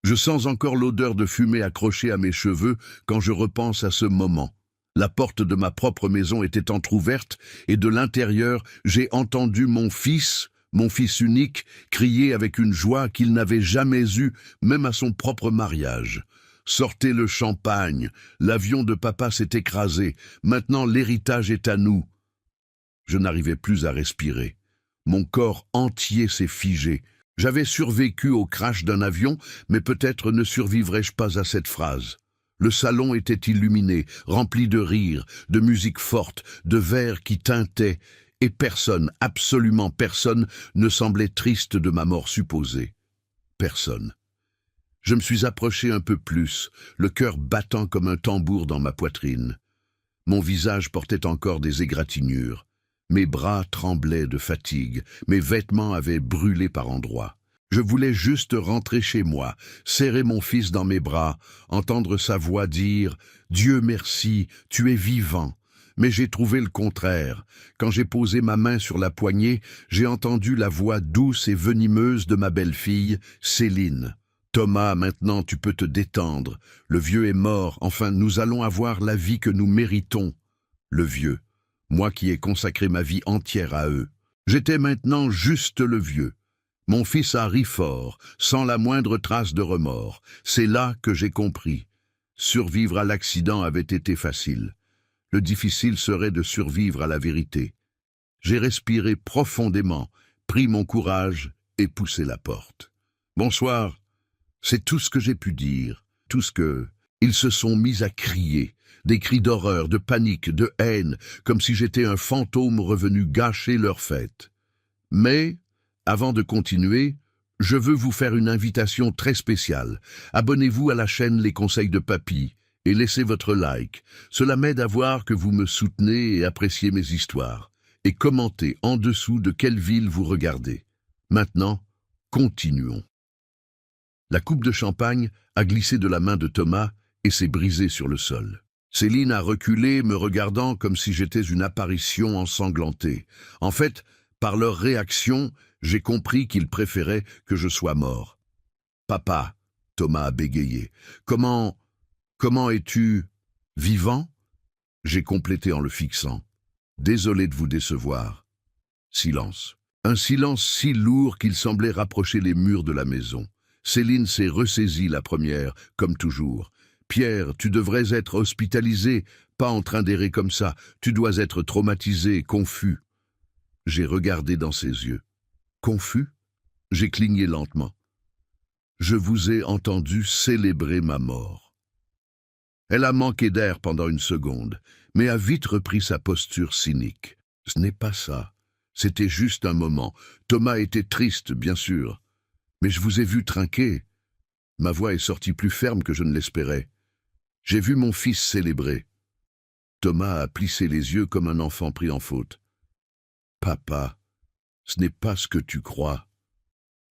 Je sens encore l'odeur de fumée accrochée à mes cheveux quand je repense à ce moment. La porte de ma propre maison était entr'ouverte et de l'intérieur, j'ai entendu mon fils unique, crier avec une joie qu'il n'avait jamais eue, même à son propre mariage. Sortez le champagne, l'avion de papa s'est écrasé, maintenant l'héritage est à nous. Je n'arrivais plus à respirer. Mon corps entier s'est figé. J'avais survécu au crash d'un avion, mais peut-être ne survivrais-je pas à cette phrase. Le salon était illuminé, rempli de rires, de musique forte, de verres qui tintaient, et personne, absolument personne, ne semblait triste de ma mort supposée. Personne. Je me suis approché un peu plus, le cœur battant comme un tambour dans ma poitrine. Mon visage portait encore des égratignures. Mes bras tremblaient de fatigue, mes vêtements avaient brûlé par endroits. Je voulais juste rentrer chez moi, serrer mon fils dans mes bras, entendre sa voix dire « Dieu merci, tu es vivant ». Mais j'ai trouvé le contraire. Quand j'ai posé ma main sur la poignée, j'ai entendu la voix douce et venimeuse de ma belle-fille, Céline. « Thomas, maintenant tu peux te détendre. Le vieux est mort, enfin nous allons avoir la vie que nous méritons. » Le vieux. Moi qui ai consacré ma vie entière à eux. J'étais maintenant juste le vieux. Mon fils a ri fort, sans la moindre trace de remords. C'est là que j'ai compris. Survivre à l'accident avait été facile. Le difficile serait de survivre à la vérité. J'ai respiré profondément, pris mon courage et poussé la porte. « Bonsoir », c'est tout ce que j'ai pu dire, tout ce que... Ils se sont mis à crier, des cris d'horreur, de panique, de haine, comme si j'étais un fantôme revenu gâcher leur fête. Mais, avant de continuer, je veux vous faire une invitation très spéciale. Abonnez-vous à la chaîne Les Conseils de Papy et laissez votre like. Cela m'aide à voir que vous me soutenez et appréciez mes histoires. Et commentez en dessous de quelle ville vous regardez. Maintenant, continuons. La coupe de champagne a glissé de la main de Thomas et s'est brisée sur le sol. Céline a reculé, me regardant comme si j'étais une apparition ensanglantée. En fait, par leur réaction, j'ai compris qu'ils préféraient que je sois mort. « Papa », Thomas a bégayé, « comment es-tu vivant ?» J'ai complété en le fixant. « Désolé de vous décevoir. » Silence. Un silence si lourd qu'il semblait rapprocher les murs de la maison. Céline s'est ressaisie la première, comme toujours. « Pierre, tu devrais être hospitalisé, pas en train d'errer comme ça. Tu dois être traumatisé, confus. » J'ai regardé dans ses yeux. « Confus ?» J'ai cligné lentement. « Je vous ai entendu célébrer ma mort. » Elle a manqué d'air pendant une seconde, mais a vite repris sa posture cynique. « Ce n'est pas ça. C'était juste un moment. Thomas était triste, bien sûr. Mais je vous ai vu trinquer. » Ma voix est sortie plus ferme que je ne l'espérais. J'ai vu mon fils célébrer. Thomas a plissé les yeux comme un enfant pris en faute. « Papa, ce n'est pas ce que tu crois. »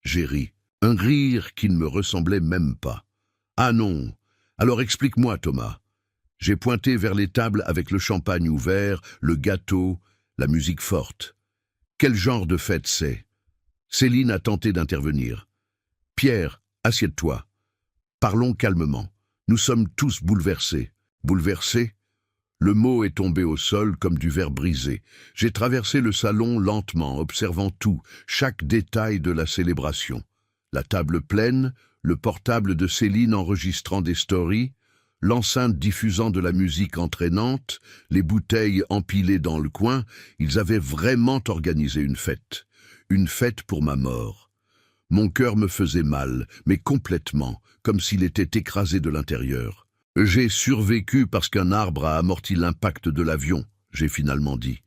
J'ai ri, un rire qui ne me ressemblait même pas. « Ah non, alors explique-moi, Thomas. » J'ai pointé vers les tables avec le champagne ouvert, le gâteau, la musique forte. Quel genre de fête c'est? Céline a tenté d'intervenir. « Pierre, assieds-toi. Parlons calmement. Nous sommes tous bouleversés. » Bouleversés? Le mot est tombé au sol comme du verre brisé. J'ai traversé le salon lentement, observant tout, chaque détail de la célébration. La table pleine, le portable de Céline enregistrant des stories, l'enceinte diffusant de la musique entraînante, les bouteilles empilées dans le coin, ils avaient vraiment organisé une fête. Une fête pour ma mort. Mon cœur me faisait mal, mais complètement, comme s'il était écrasé de l'intérieur. J'ai survécu parce qu'un arbre a amorti l'impact de l'avion, j'ai finalement dit.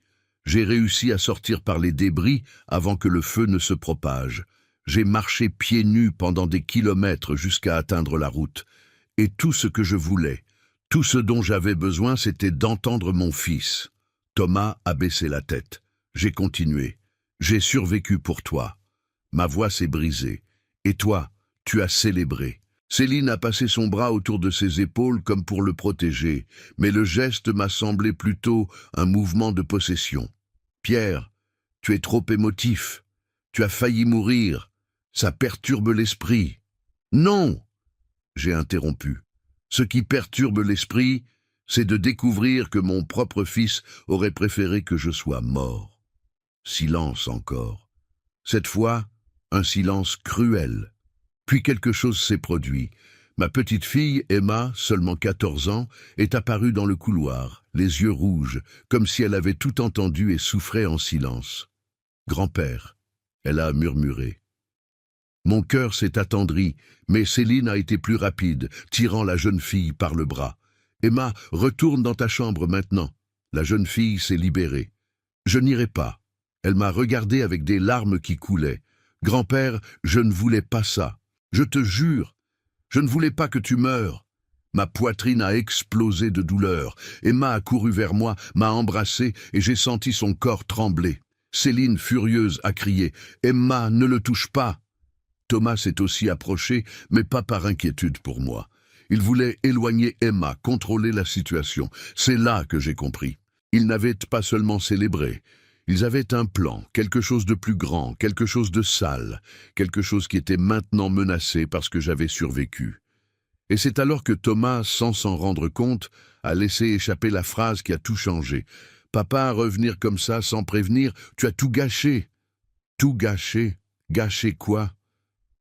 J'ai réussi à sortir par les débris avant que le feu ne se propage. J'ai marché pieds nus pendant des kilomètres jusqu'à atteindre la route. Et tout ce que je voulais, tout ce dont j'avais besoin, c'était d'entendre mon fils. Thomas a baissé la tête. J'ai continué. J'ai survécu pour toi. Ma voix s'est brisée. Et toi, tu as célébré. Céline a passé son bras autour de ses épaules comme pour le protéger, mais le geste m'a semblé plutôt un mouvement de possession. Pierre, tu es trop émotif. Tu as failli mourir. Ça perturbe l'esprit. Non! J'ai interrompu. Ce qui perturbe l'esprit, c'est de découvrir que mon propre fils aurait préféré que je sois mort. Silence encore. Cette fois, un silence cruel. Puis quelque chose s'est produit. Ma petite fille, Emma, seulement 14 ans, est apparue dans le couloir, les yeux rouges, comme si elle avait tout entendu et souffrait en silence. « Grand-père », elle a murmuré. Mon cœur s'est attendri, mais Céline a été plus rapide, tirant la jeune fille par le bras. « Emma, retourne dans ta chambre maintenant. » La jeune fille s'est libérée. « Je n'irai pas. » Elle m'a regardé avec des larmes qui coulaient. « Grand-père, je ne voulais pas ça. Je te jure. Je ne voulais pas que tu meures. » Ma poitrine a explosé de douleur. Emma a couru vers moi, m'a embrassé et j'ai senti son corps trembler. Céline, furieuse, a crié « Emma, ne le touche pas !» Thomas s'est aussi approché, mais pas par inquiétude pour moi. Il voulait éloigner Emma, contrôler la situation. C'est là que j'ai compris. Ils n'avaient pas seulement célébré. Ils avaient un plan, quelque chose de plus grand, quelque chose de sale, quelque chose qui était maintenant menacé parce que j'avais survécu. Et c'est alors que Thomas, sans s'en rendre compte, a laissé échapper la phrase qui a tout changé. « Papa, revenir comme ça, sans prévenir, tu as tout gâché. » « Tout gâché? Gâché quoi ?»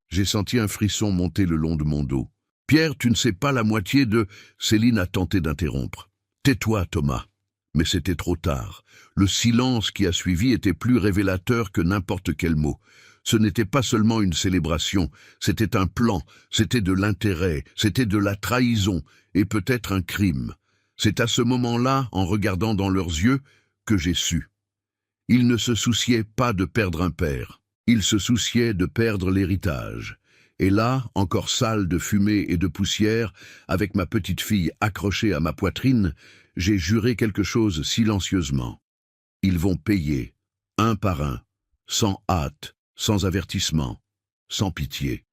J'ai senti un frisson monter le long de mon dos. « Pierre, tu ne sais pas la moitié de… » Céline a tenté d'interrompre. « Tais-toi, Thomas. » Mais c'était trop tard. Le silence qui a suivi était plus révélateur que n'importe quel mot. Ce n'était pas seulement une célébration, c'était un plan, c'était de l'intérêt, c'était de la trahison, et peut-être un crime. C'est à ce moment-là, en regardant dans leurs yeux, que j'ai su. Ils ne se souciaient pas de perdre un père, ils se souciaient de perdre l'héritage. Et là, encore sale de fumée et de poussière, avec ma petite fille accrochée à ma poitrine, j'ai juré quelque chose silencieusement. Ils vont payer, un par un, sans hâte, sans avertissement, sans pitié.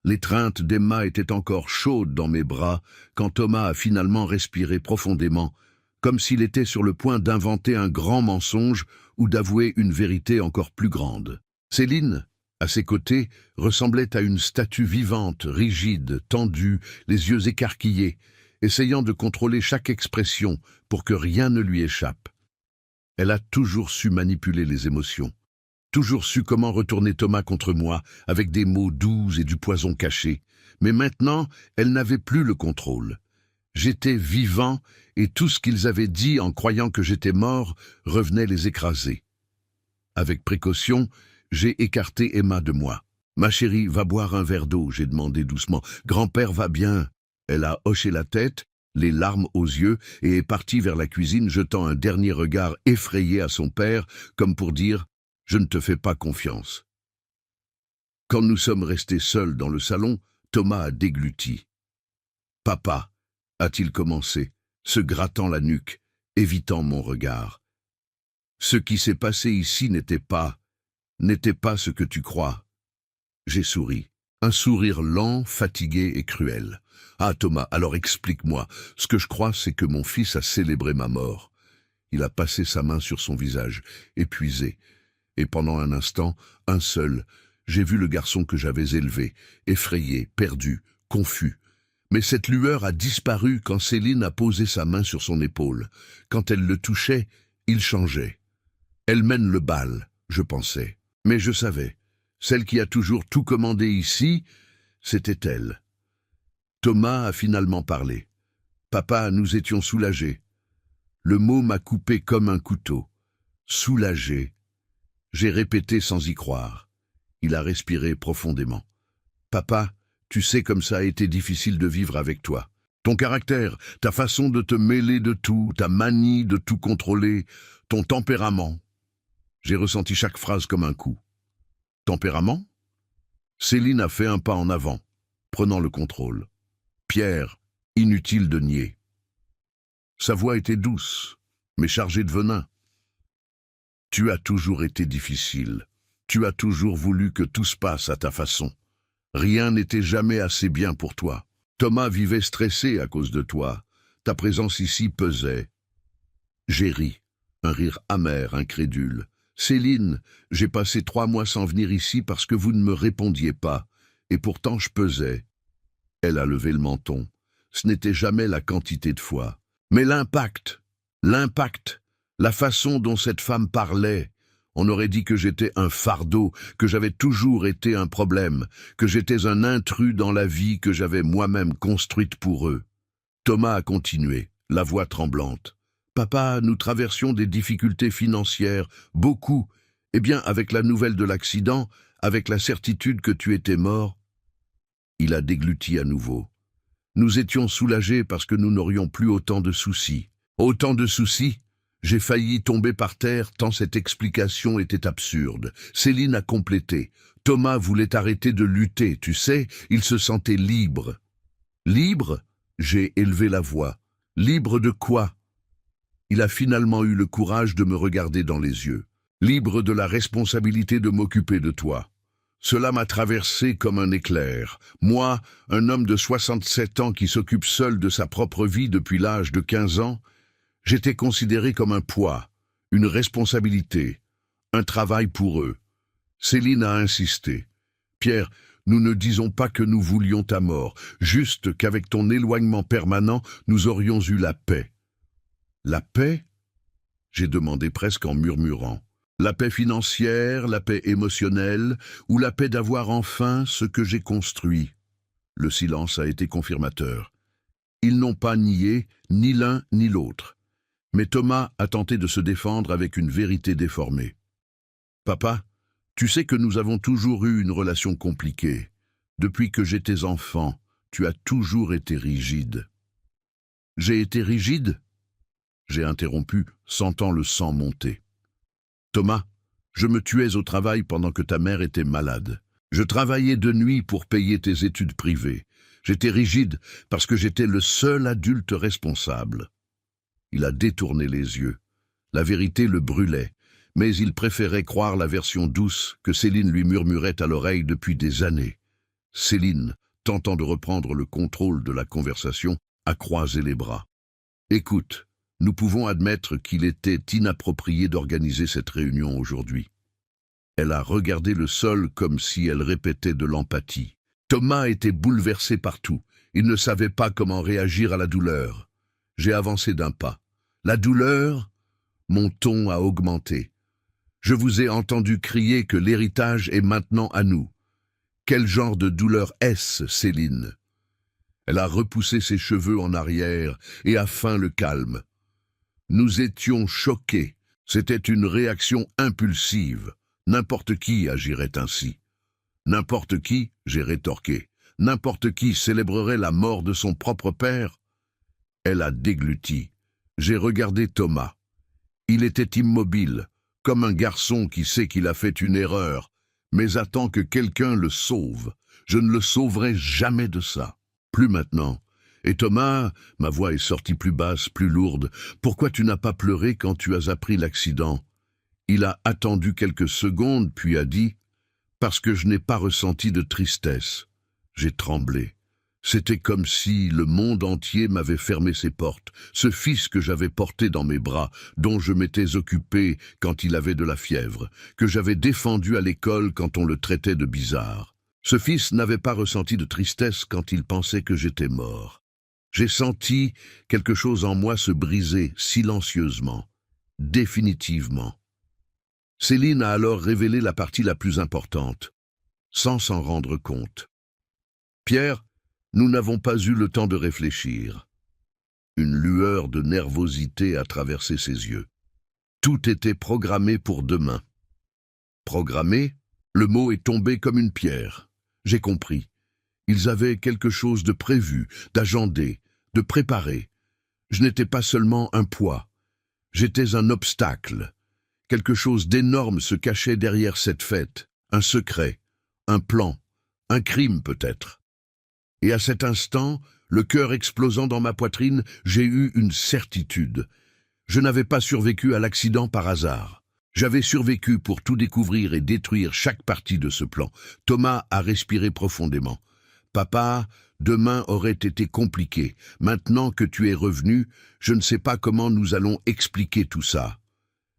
L'étreinte d'Emma était encore chaude dans mes bras quand Thomas a finalement respiré profondément, comme s'il était sur le point d'inventer un grand mensonge ou d'avouer une vérité encore plus grande. Céline, à ses côtés, ressemblait à une statue vivante, rigide, tendue, les yeux écarquillés, essayant de contrôler chaque expression pour que rien ne lui échappe. Elle a toujours su manipuler les émotions, toujours su comment retourner Thomas contre moi avec des mots doux et du poison caché. Mais maintenant, elle n'avait plus le contrôle. J'étais vivant et tout ce qu'ils avaient dit en croyant que j'étais mort revenait les écraser. Avec précaution, j'ai écarté Emma de moi. « Ma chérie, va boire un verre d'eau », j'ai demandé doucement. « Grand-père va bien ?» Elle a hoché la tête, les larmes aux yeux, et est partie vers la cuisine, jetant un dernier regard effrayé à son père, comme pour dire « Je ne te fais pas confiance ». Quand nous sommes restés seuls dans le salon, Thomas a dégluti. « Papa », a-t-il commencé, se grattant la nuque, évitant mon regard. « Ce qui s'est passé ici n'était pas ce que tu crois. » J'ai souri. Un sourire lent, fatigué et cruel. « Ah Thomas, alors explique-moi. Ce que je crois, c'est que mon fils a célébré ma mort. » Il a passé sa main sur son visage, épuisé. Et pendant un instant, un seul, j'ai vu le garçon que j'avais élevé, effrayé, perdu, confus. Mais cette lueur a disparu quand Céline a posé sa main sur son épaule. Quand elle le touchait, il changeait. Elle mène le bal, je pensais. Mais je savais. Celle qui a toujours tout commandé ici, c'était elle. Thomas a finalement parlé. Papa, nous étions soulagés. Le mot m'a coupé comme un couteau. Soulagé. J'ai répété sans y croire. Il a respiré profondément. Papa, tu sais comme ça a été difficile de vivre avec toi. Ton caractère, ta façon de te mêler de tout, ta manie de tout contrôler, ton tempérament. J'ai ressenti chaque phrase comme un coup. Tempérament? Céline a fait un pas en avant, prenant le contrôle. Pierre, inutile de nier. Sa voix était douce, mais chargée de venin. Tu as toujours été difficile. Tu as toujours voulu que tout se passe à ta façon. Rien n'était jamais assez bien pour toi. Thomas vivait stressé à cause de toi. Ta présence ici pesait. J'ai ri, un rire amer, incrédule. Céline, j'ai passé 3 mois sans venir ici parce que vous ne me répondiez pas, et pourtant je pesais. Elle a levé le menton. Ce n'était jamais la quantité de fois, mais l'impact, la façon dont cette femme parlait. On aurait dit que j'étais un fardeau, que j'avais toujours été un problème, que j'étais un intrus dans la vie que j'avais moi-même construite pour eux. Thomas a continué, la voix tremblante. « Papa, nous traversions des difficultés financières, beaucoup. Eh bien, avec la nouvelle de l'accident, avec la certitude que tu étais mort... » Il a dégluti à nouveau. Nous étions soulagés parce que nous n'aurions plus autant de soucis. Autant de soucis? J'ai failli tomber par terre tant cette explication était absurde. Céline a complété. Thomas voulait arrêter de lutter, tu sais, il se sentait libre. Libre? J'ai élevé la voix. Libre de quoi? Il a finalement eu le courage de me regarder dans les yeux. Libre de la responsabilité de m'occuper de toi. Cela m'a traversé comme un éclair. Moi, un homme de 67 ans qui s'occupe seul de sa propre vie depuis l'âge de 15 ans, j'étais considéré comme un poids, une responsabilité, un travail pour eux. Céline a insisté. « Pierre, nous ne disons pas que nous voulions ta mort, juste qu'avec ton éloignement permanent, nous aurions eu la paix. » La paix? J'ai demandé presque en murmurant. La paix financière, la paix émotionnelle, ou la paix d'avoir enfin ce que j'ai construit. Le silence a été confirmateur. Ils n'ont pas nié ni l'un ni l'autre. Mais Thomas a tenté de se défendre avec une vérité déformée. « Papa, tu sais que nous avons toujours eu une relation compliquée. Depuis que j'étais enfant, tu as toujours été rigide. » « J'ai été rigide ?» J'ai interrompu, sentant le sang monter. « Thomas, je me tuais au travail pendant que ta mère était malade. Je travaillais de nuit pour payer tes études privées. J'étais rigide parce que j'étais le seul adulte responsable. » Il a détourné les yeux. La vérité le brûlait, mais il préférait croire la version douce que Céline lui murmurait à l'oreille depuis des années. Céline, tentant de reprendre le contrôle de la conversation, a croisé les bras. « Écoute, nous pouvons admettre qu'il était inapproprié d'organiser cette réunion aujourd'hui. » Elle a regardé le sol comme si elle répétait de l'empathie. Thomas était bouleversé par tout. Il ne savait pas comment réagir à la douleur. J'ai avancé d'un pas. La douleur? Mon ton a augmenté. Je vous ai entendu crier que l'héritage est maintenant à nous. Quel genre de douleur est-ce, Céline? Elle a repoussé ses cheveux en arrière et a feint le calme. Nous étions choqués. C'était une réaction impulsive. N'importe qui agirait ainsi. N'importe qui, j'ai rétorqué. N'importe qui célébrerait la mort de son propre père. Elle a dégluti. J'ai regardé Thomas. Il était immobile, comme un garçon qui sait qu'il a fait une erreur, mais attend que quelqu'un le sauve. Je ne le sauverai jamais de ça. Plus maintenant. Et Thomas, ma voix est sortie plus basse, plus lourde. Pourquoi tu n'as pas pleuré quand tu as appris l'accident? Il a attendu quelques secondes, puis a dit « Parce que je n'ai pas ressenti de tristesse. » J'ai tremblé. C'était comme si le monde entier m'avait fermé ses portes. Ce fils que j'avais porté dans mes bras, dont je m'étais occupé quand il avait de la fièvre, que j'avais défendu à l'école quand on le traitait de bizarre. Ce fils n'avait pas ressenti de tristesse quand il pensait que j'étais mort. J'ai senti quelque chose en moi se briser silencieusement, définitivement. Céline a alors révélé la partie la plus importante, sans s'en rendre compte. « Pierre, nous n'avons pas eu le temps de réfléchir. » Une lueur de nervosité a traversé ses yeux. Tout était programmé pour demain. Programmé? Le mot est tombé comme une pierre. J'ai compris. Ils avaient quelque chose de prévu, d'agendé, de préparé. Je n'étais pas seulement un poids. J'étais un obstacle. Quelque chose d'énorme se cachait derrière cette fête. Un secret, un plan, un crime peut-être. Et à cet instant, le cœur explosant dans ma poitrine, j'ai eu une certitude. Je n'avais pas survécu à l'accident par hasard. J'avais survécu pour tout découvrir et détruire chaque partie de ce plan. Thomas a respiré profondément. « Papa, demain aurait été compliqué. Maintenant que tu es revenu, je ne sais pas comment nous allons expliquer tout ça. »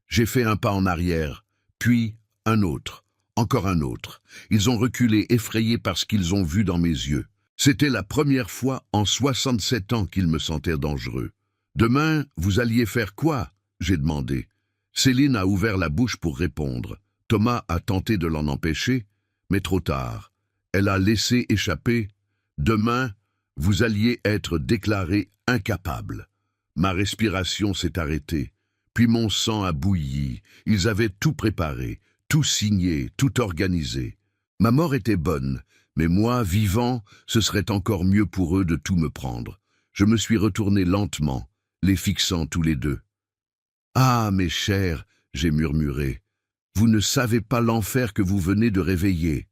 J'ai fait un pas en arrière, puis un autre, encore un autre. Ils ont reculé, effrayés par ce qu'ils ont vu dans mes yeux. C'était la première fois en 67 ans qu'il me sentait dangereux. « Demain, vous alliez faire quoi ?» j'ai demandé. Céline a ouvert la bouche pour répondre. Thomas a tenté de l'en empêcher, mais trop tard. Elle a laissé échapper « Demain, vous alliez être déclaré incapable. » Ma respiration s'est arrêtée, puis mon sang a bouilli. Ils avaient tout préparé, tout signé, tout organisé. Ma mort était bonne, mais moi, vivant, ce serait encore mieux pour eux de tout me prendre. Je me suis retourné lentement, les fixant tous les deux. « Ah, mes chers, » j'ai murmuré, « vous ne savez pas l'enfer que vous venez de réveiller. »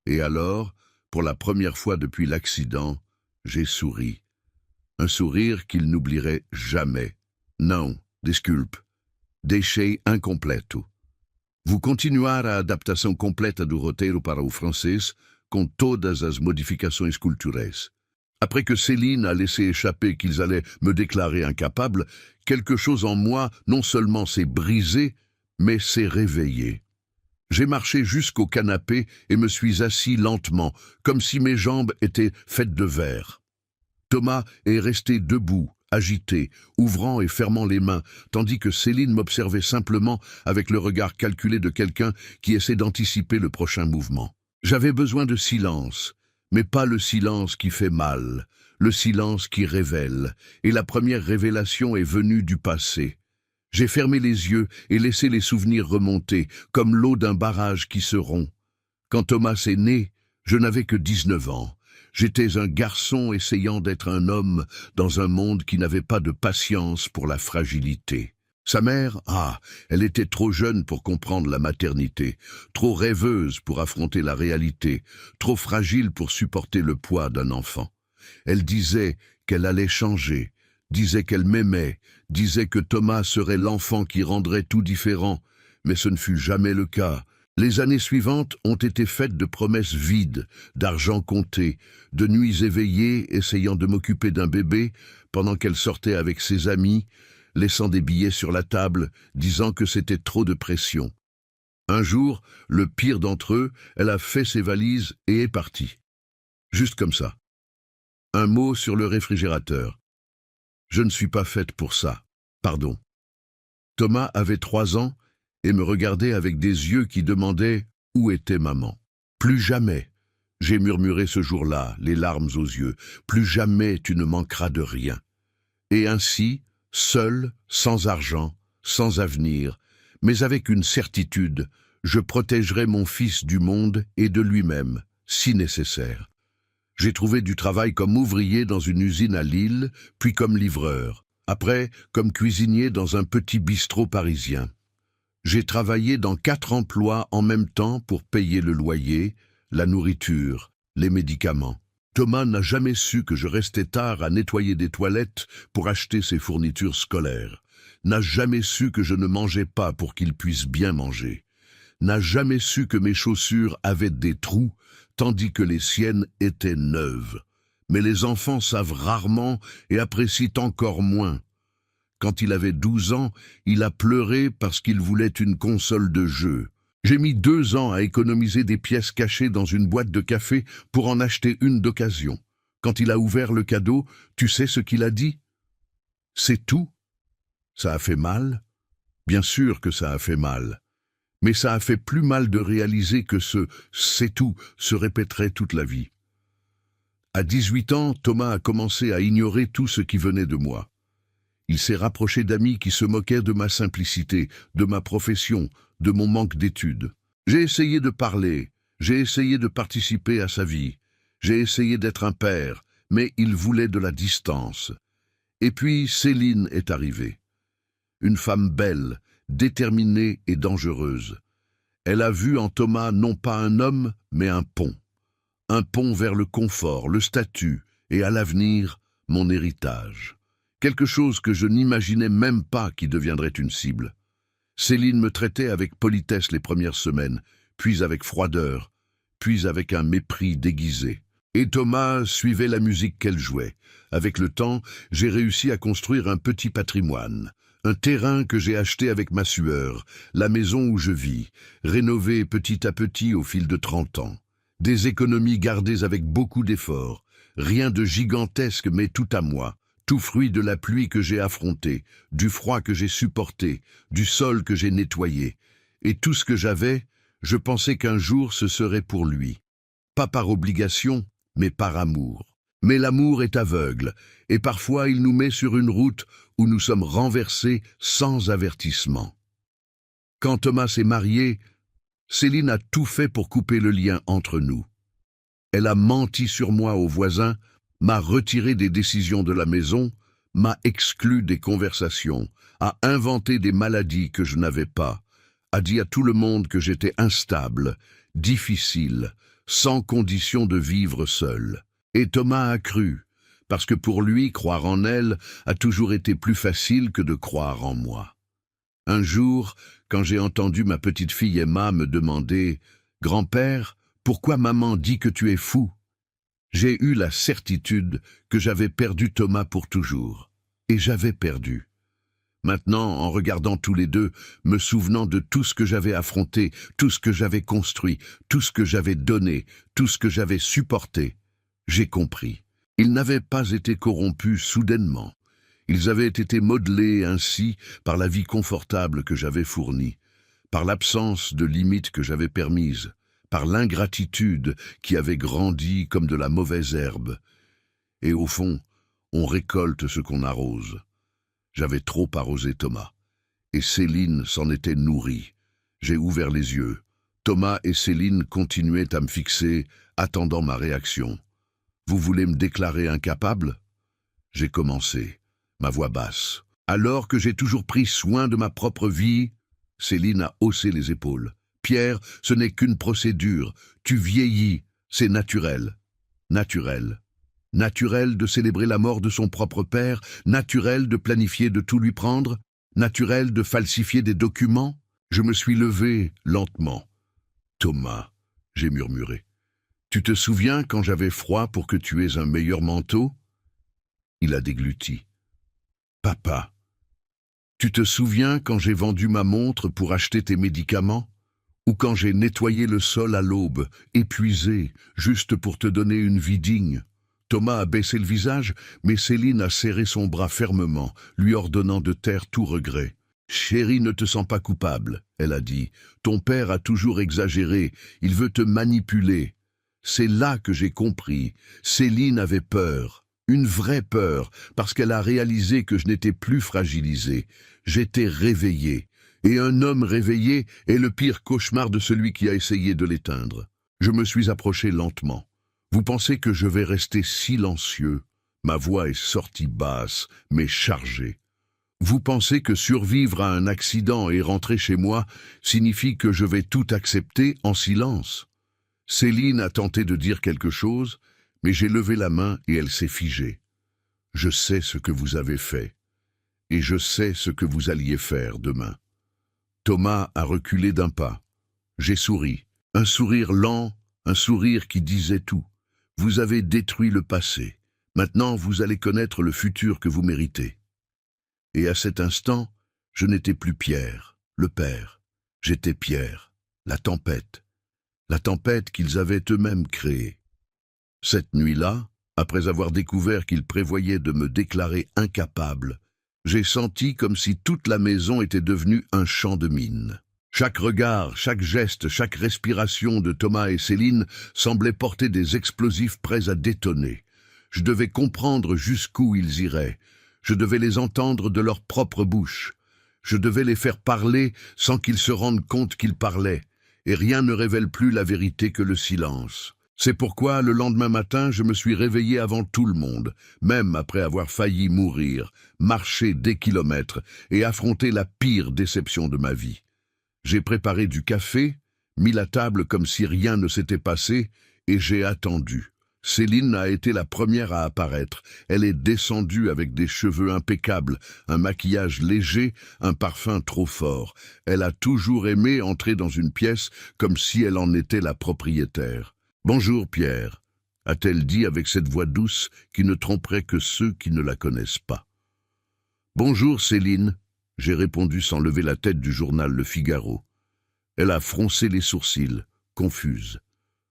Et alors, pour la première fois depuis l'accident, j'ai souri. Un sourire qu'il n'oublierait jamais. Não, desculpe. Deixei incompleto. Vou continuar a adaptação completa do roteiro para o francês com todas as modificações culturais. Après que Céline a laissé échapper qu'ils allaient me déclarer incapable, quelque chose en moi non seulement s'est brisé, mais s'est réveillé. J'ai marché jusqu'au canapé et me suis assis lentement, comme si mes jambes étaient faites de verre. Thomas est resté debout, agité, ouvrant et fermant les mains, tandis que Céline m'observait simplement avec le regard calculé de quelqu'un qui essaie d'anticiper le prochain mouvement. J'avais besoin de silence, mais pas le silence qui fait mal, le silence qui révèle, et la première révélation est venue du passé. J'ai fermé les yeux et laissé les souvenirs remonter, comme l'eau d'un barrage qui se rompt. Quand Thomas est né, je n'avais que 19 ans. J'étais un garçon essayant d'être un homme dans un monde qui n'avait pas de patience pour la fragilité. Sa mère, elle était trop jeune pour comprendre la maternité, trop rêveuse pour affronter la réalité, trop fragile pour supporter le poids d'un enfant. Elle disait qu'elle allait changer, disait qu'elle m'aimait, disait que Thomas serait l'enfant qui rendrait tout différent, mais ce ne fut jamais le cas. Les années suivantes ont été faites de promesses vides, d'argent compté, de nuits éveillées essayant de m'occuper d'un bébé pendant qu'elle sortait avec ses amis, laissant des billets sur la table, disant que c'était trop de pression. Un jour, le pire d'entre eux, elle a fait ses valises et est partie. Juste comme ça. Un mot sur le réfrigérateur. Je ne suis pas faite pour ça. Pardon. Thomas avait 3 ans et me regardait avec des yeux qui demandaient où était maman. Plus jamais, j'ai murmuré ce jour-là, les larmes aux yeux, plus jamais tu ne manqueras de rien. Et ainsi, seul, sans argent, sans avenir, mais avec une certitude, je protégerai mon fils du monde et de lui-même, si nécessaire. J'ai trouvé du travail comme ouvrier dans une usine à Lille, puis comme livreur, après comme cuisinier dans un petit bistrot parisien. J'ai travaillé dans 4 emplois en même temps pour payer le loyer, la nourriture, les médicaments. Thomas n'a jamais su que je restais tard à nettoyer des toilettes pour acheter ses fournitures scolaires, n'a jamais su que je ne mangeais pas pour qu'il puisse bien manger, n'a jamais su que mes chaussures avaient des trous, tandis que les siennes étaient neuves. Mais les enfants savent rarement et apprécient encore moins. Quand il avait 12 ans, il a pleuré parce qu'il voulait une console de jeu. J'ai mis 2 ans à économiser des pièces cachées dans une boîte de café pour en acheter une d'occasion. Quand il a ouvert le cadeau, tu sais ce qu'il a dit? C'est tout? Ça a fait mal? Bien sûr que ça a fait mal. Mais ça a fait plus mal de réaliser que ce « c'est tout » se répéterait toute la vie. À 18 ans, Thomas a commencé à ignorer tout ce qui venait de moi. Il s'est rapproché d'amis qui se moquaient de ma simplicité, de ma profession, de mon manque d'études. J'ai essayé de parler, j'ai essayé de participer à sa vie, j'ai essayé d'être un père, mais il voulait de la distance. Et puis Céline est arrivée. Une femme belle, déterminée et dangereuse. Elle a vu en Thomas non pas un homme, mais un pont. Un pont vers le confort, le statut, et à l'avenir, mon héritage. Quelque chose que je n'imaginais même pas qui deviendrait une cible. Céline me traitait avec politesse les premières semaines, puis avec froideur, puis avec un mépris déguisé. Et Thomas suivait la musique qu'elle jouait. Avec le temps, j'ai réussi à construire un petit patrimoine. Un terrain que j'ai acheté avec ma sueur, la maison où je vis, rénovée petit à petit au fil de 30 ans. Des économies gardées avec beaucoup d'efforts, rien de gigantesque, mais tout à moi, tout fruit de la pluie que j'ai affrontée, du froid que j'ai supporté, du sol que j'ai nettoyé. Et tout ce que j'avais, je pensais qu'un jour ce serait pour lui. Pas par obligation, mais par amour. Mais l'amour est aveugle, et parfois il nous met sur une route où nous sommes renversés sans avertissement. Quand Thomas s'est marié, Céline a tout fait pour couper le lien entre nous. Elle a menti sur moi aux voisins, m'a retiré des décisions de la maison, m'a exclu des conversations, a inventé des maladies que je n'avais pas, a dit à tout le monde que j'étais instable, difficile, sans condition de vivre seul. Et Thomas a cru, parce que pour lui, croire en elle a toujours été plus facile que de croire en moi. Un jour, quand j'ai entendu ma petite fille Emma me demander « Grand-père, pourquoi maman dit que tu es fou ?» J'ai eu la certitude que j'avais perdu Thomas pour toujours. Et j'avais perdu. Maintenant, en regardant tous les deux, me souvenant de tout ce que j'avais affronté, tout ce que j'avais construit, tout ce que j'avais donné, tout ce que j'avais supporté, j'ai compris. Ils n'avaient pas été corrompus soudainement. Ils avaient été modelés ainsi par la vie confortable que j'avais fournie, par l'absence de limites que j'avais permises, par l'ingratitude qui avait grandi comme de la mauvaise herbe. Et au fond, on récolte ce qu'on arrose. J'avais trop arrosé Thomas, et Céline s'en était nourrie. J'ai ouvert les yeux. Thomas et Céline continuaient à me fixer, attendant ma réaction. « Vous voulez me déclarer incapable ?» J'ai commencé, ma voix basse. « Alors que j'ai toujours pris soin de ma propre vie ?» Céline a haussé les épaules. « Pierre, ce n'est qu'une procédure. Tu vieillis, c'est naturel. » Naturel. Naturel de célébrer la mort de son propre père, naturel de planifier de tout lui prendre, naturel de falsifier des documents. Je me suis levé lentement. « Thomas, » j'ai murmuré. « Tu te souviens quand j'avais froid pour que tu aies un meilleur manteau ?» Il a dégluti. « Papa, tu te souviens quand j'ai vendu ma montre pour acheter tes médicaments ? Ou quand j'ai nettoyé le sol à l'aube, épuisé, juste pour te donner une vie digne ?» Thomas a baissé le visage, mais Céline a serré son bras fermement, lui ordonnant de taire tout regret. « Chérie, ne te sens pas coupable, » elle a dit. « Ton père a toujours exagéré, il veut te manipuler. » C'est là que j'ai compris. Céline avait peur, une vraie peur, parce qu'elle a réalisé que je n'étais plus fragilisé. J'étais réveillé, et un homme réveillé est le pire cauchemar de celui qui a essayé de l'éteindre. Je me suis approché lentement. Vous pensez que je vais rester silencieux? Ma voix est sortie basse, mais chargée. Vous pensez que survivre à un accident et rentrer chez moi signifie que je vais tout accepter en silence? Céline a tenté de dire quelque chose, mais j'ai levé la main et elle s'est figée. Je sais ce que vous avez fait, et je sais ce que vous alliez faire demain. Thomas a reculé d'un pas. J'ai souri, un sourire lent, un sourire qui disait tout. Vous avez détruit le passé. Maintenant, vous allez connaître le futur que vous méritez. Et à cet instant, je n'étais plus Pierre, le père. J'étais Pierre, la tempête qu'ils avaient eux-mêmes créée. Cette nuit-là, après avoir découvert qu'ils prévoyaient de me déclarer incapable, j'ai senti comme si toute la maison était devenue un champ de mines. Chaque regard, chaque geste, chaque respiration de Thomas et Céline semblait porter des explosifs prêts à détonner. Je devais comprendre jusqu'où ils iraient. Je devais les entendre de leur propre bouche. Je devais les faire parler sans qu'ils se rendent compte qu'ils parlaient. Et rien ne révèle plus la vérité que le silence. C'est pourquoi, le lendemain matin, je me suis réveillé avant tout le monde, même après avoir failli mourir, marché des kilomètres et affronté la pire déception de ma vie. J'ai préparé du café, mis la table comme si rien ne s'était passé, et j'ai attendu. Céline a été la première à apparaître. Elle est descendue avec des cheveux impeccables, un maquillage léger, un parfum trop fort. Elle a toujours aimé entrer dans une pièce comme si elle en était la propriétaire. « Bonjour, Pierre », a-t-elle dit avec cette voix douce qui ne tromperait que ceux qui ne la connaissent pas. « Bonjour, Céline », j'ai répondu sans lever la tête du journal Le Figaro. Elle a froncé les sourcils, confuse.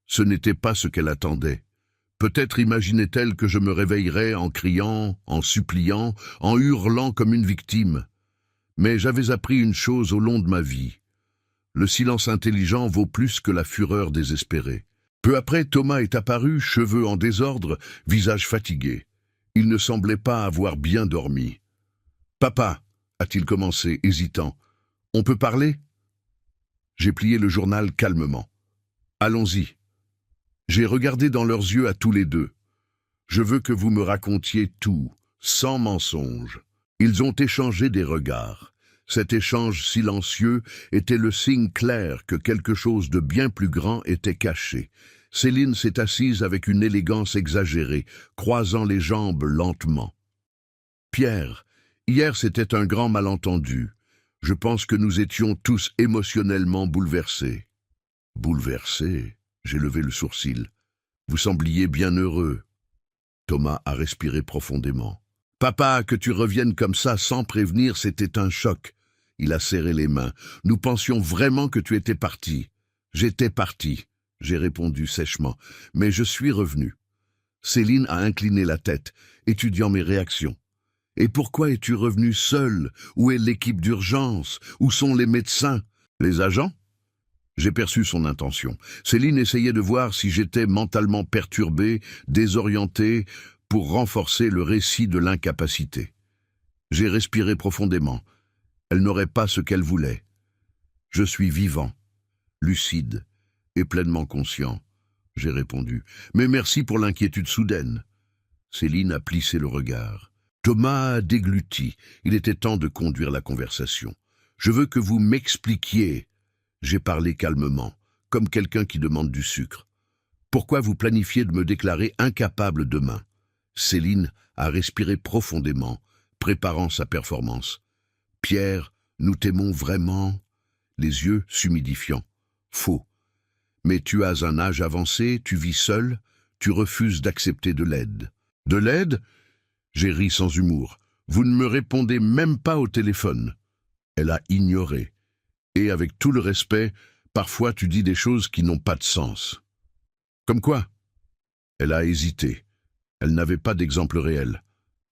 Ce n'était pas ce qu'elle attendait. Peut-être imaginait-elle que je me réveillerais en criant, en suppliant, en hurlant comme une victime. Mais j'avais appris une chose au long de ma vie. Le silence intelligent vaut plus que la fureur désespérée. Peu après, Thomas est apparu, cheveux en désordre, visage fatigué. Il ne semblait pas avoir bien dormi. « Papa » a-t-il commencé, hésitant. « On peut parler ?» J'ai plié le journal calmement. « Allons-y. » J'ai regardé dans leurs yeux à tous les deux. « Je veux que vous me racontiez tout, sans mensonge. » Ils ont échangé des regards. Cet échange silencieux était le signe clair que quelque chose de bien plus grand était caché. Céline s'est assise avec une élégance exagérée, croisant les jambes lentement. « Pierre, hier c'était un grand malentendu. Je pense que nous étions tous émotionnellement bouleversés. » « Bouleversés ?» J'ai levé le sourcil. « Vous sembliez bien heureux. » Thomas a respiré profondément. « Papa, que tu reviennes comme ça sans prévenir, c'était un choc. » Il a serré les mains. « Nous pensions vraiment que tu étais parti. »« J'étais parti. » J'ai répondu sèchement. « Mais je suis revenu. » Céline a incliné la tête, étudiant mes réactions. « Et pourquoi es-tu revenu seul? Où est l'équipe d'urgence? Où sont les médecins? Les agents ?» J'ai perçu son intention. Céline essayait de voir si j'étais mentalement perturbé, désorienté, pour renforcer le récit de l'incapacité. J'ai respiré profondément. Elle n'aurait pas ce qu'elle voulait. Je suis vivant, lucide et pleinement conscient. J'ai répondu. Mais merci pour l'inquiétude soudaine. Céline a plissé le regard. Thomas a dégluti. Il était temps de conduire la conversation. Je veux que vous m'expliquiez. J'ai parlé calmement, comme quelqu'un qui demande du sucre. Pourquoi vous planifiez de me déclarer incapable demain? Céline a respiré profondément, préparant sa performance. Pierre, nous t'aimons vraiment? Les yeux s'humidifiant. Faux. Mais tu as un âge avancé, tu vis seul, tu refuses d'accepter de l'aide. De l'aide? J'ai ri sans humour. Vous ne me répondez même pas au téléphone. Elle a ignoré. Et avec tout le respect, parfois tu dis des choses qui n'ont pas de sens. Comme quoi? Elle a hésité. Elle n'avait pas d'exemple réel.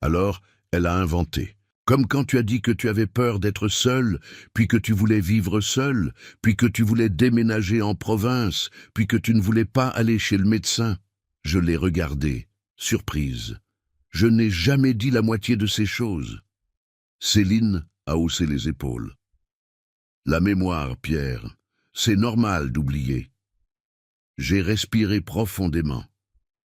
Alors, elle a inventé. Comme quand tu as dit que tu avais peur d'être seul, puis que tu voulais vivre seul, puis que tu voulais déménager en province, puis que tu ne voulais pas aller chez le médecin. Je l'ai regardée, surprise. Je n'ai jamais dit la moitié de ces choses. Céline a haussé les épaules. La mémoire, Pierre, c'est normal d'oublier. J'ai respiré profondément.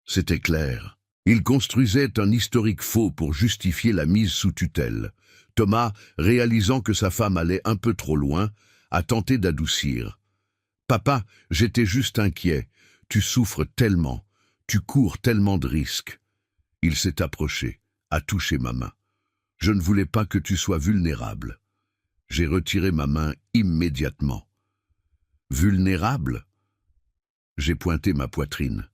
C'était clair. Il construisait un historique faux pour justifier la mise sous tutelle. Thomas, réalisant que sa femme allait un peu trop loin, a tenté d'adoucir. « Papa, j'étais juste inquiet. Tu souffres tellement. Tu cours tellement de risques. » Il s'est approché, a touché ma main. « Je ne voulais pas que tu sois vulnérable. » J'ai retiré ma main immédiatement. « Vulnérable ?» J'ai pointé ma poitrine.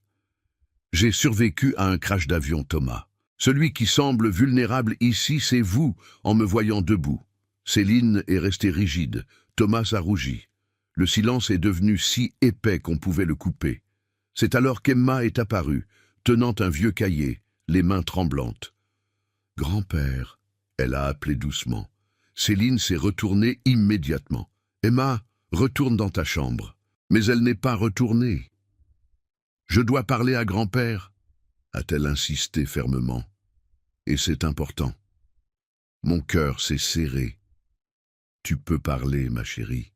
« J'ai survécu à un crash d'avion, Thomas. Celui qui semble vulnérable ici, c'est vous, en me voyant debout. » Céline est restée rigide. Thomas a rougi. Le silence est devenu si épais qu'on pouvait le couper. C'est alors qu'Emma est apparue, tenant un vieux cahier, les mains tremblantes. « Grand-père » elle a appelé doucement. Céline s'est retournée immédiatement. « Emma, retourne dans ta chambre. » Mais elle n'est pas retournée. « Je dois parler à grand-père » a-t-elle insisté fermement. « Et c'est important. » Mon cœur s'est serré. « Tu peux parler, ma chérie. »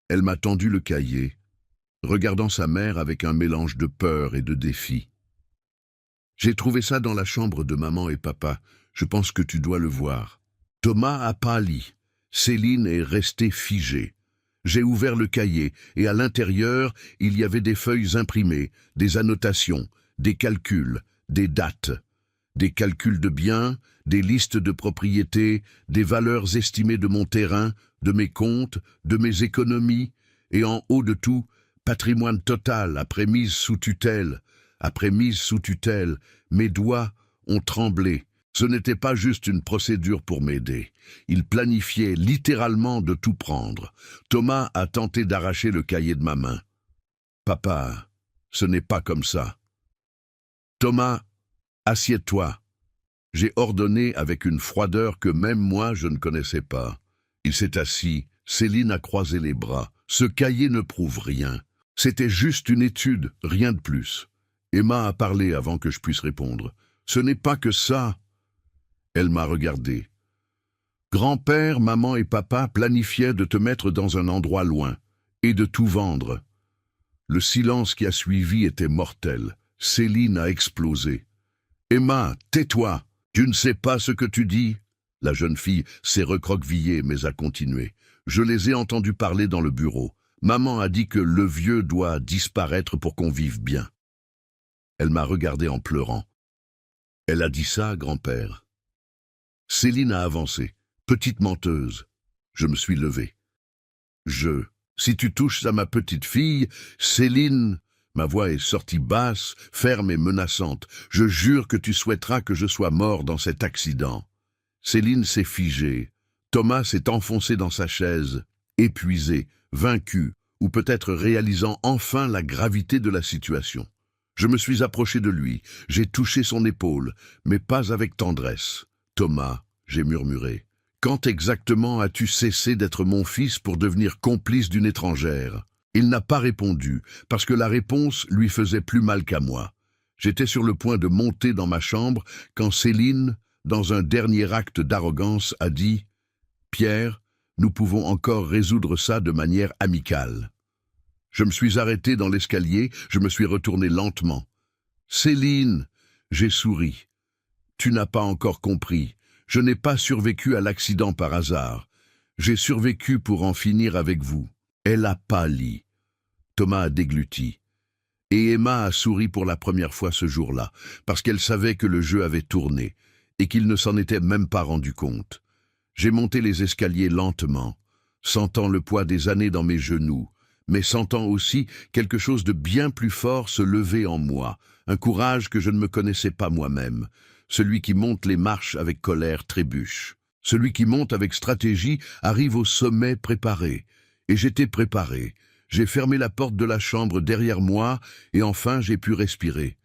Elle m'a tendu le cahier, regardant sa mère avec un mélange de peur et de défi. « J'ai trouvé ça dans la chambre de maman et papa. Je pense que tu dois le voir. » Thomas a pâli. Céline est restée figée. J'ai ouvert le cahier et à l'intérieur, il y avait des feuilles imprimées, des annotations, des calculs, des dates. Des calculs de biens, des listes de propriétés, des valeurs estimées de mon terrain, de mes comptes, de mes économies, et en haut de tout, patrimoine total après mise sous tutelle. Après mise sous tutelle, mes doigts ont tremblé. Ce n'était pas juste une procédure pour m'aider. Il planifiait littéralement de tout prendre. Thomas a tenté d'arracher le cahier de ma main. « Papa, ce n'est pas comme ça. » Thomas, assieds-toi. J'ai ordonné avec une froideur que même moi je ne connaissais pas. Il s'est assis, Céline a croisé les bras. Ce cahier ne prouve rien. C'était juste une étude, rien de plus. Emma a parlé avant que je puisse répondre. Ce n'est pas que ça. Elle m'a regardé. Grand-père, maman et papa planifiaient de te mettre dans un endroit loin et de tout vendre. Le silence qui a suivi était mortel. Céline a explosé. Emma, tais-toi. Tu ne sais pas ce que tu dis. La jeune fille s'est recroquevillée mais a continué. Je les ai entendus parler dans le bureau. Maman a dit que le vieux doit disparaître pour qu'on vive bien. Elle m'a regardé en pleurant. Elle a dit ça, grand-père. Céline a avancé. Petite menteuse. Je me suis levé. Si tu touches à ma petite fille, Céline, ma voix est sortie basse, ferme et menaçante. Je jure que tu souhaiteras que je sois mort dans cet accident. Céline s'est figée. Thomas s'est enfoncé dans sa chaise, épuisé, vaincu, ou peut-être réalisant enfin la gravité de la situation. Je me suis approché de lui, j'ai touché son épaule, mais pas avec tendresse. Thomas, j'ai murmuré. Quand exactement as-tu cessé d'être mon fils pour devenir complice d'une étrangère? Il n'a pas répondu, parce que la réponse lui faisait plus mal qu'à moi. J'étais sur le point de monter dans ma chambre quand Céline, dans un dernier acte d'arrogance, a dit « Pierre, nous pouvons encore résoudre ça de manière amicale. » Je me suis arrêté dans l'escalier, je me suis retourné lentement. « Céline !» J'ai souri. « Tu n'as pas encore compris. Je n'ai pas survécu à l'accident par hasard. J'ai survécu pour en finir avec vous. » Elle a pâli. Thomas a dégluti. Et Emma a souri pour la première fois ce jour-là, parce qu'elle savait que le jeu avait tourné, et qu'il ne s'en était même pas rendu compte. J'ai monté les escaliers lentement, sentant le poids des années dans mes genoux, mais sentant aussi quelque chose de bien plus fort se lever en moi, un courage que je ne me connaissais pas moi-même. Celui qui monte les marches avec colère trébuche. Celui qui monte avec stratégie arrive au sommet préparé. Et j'étais préparé. J'ai fermé la porte de la chambre derrière moi et enfin j'ai pu respirer.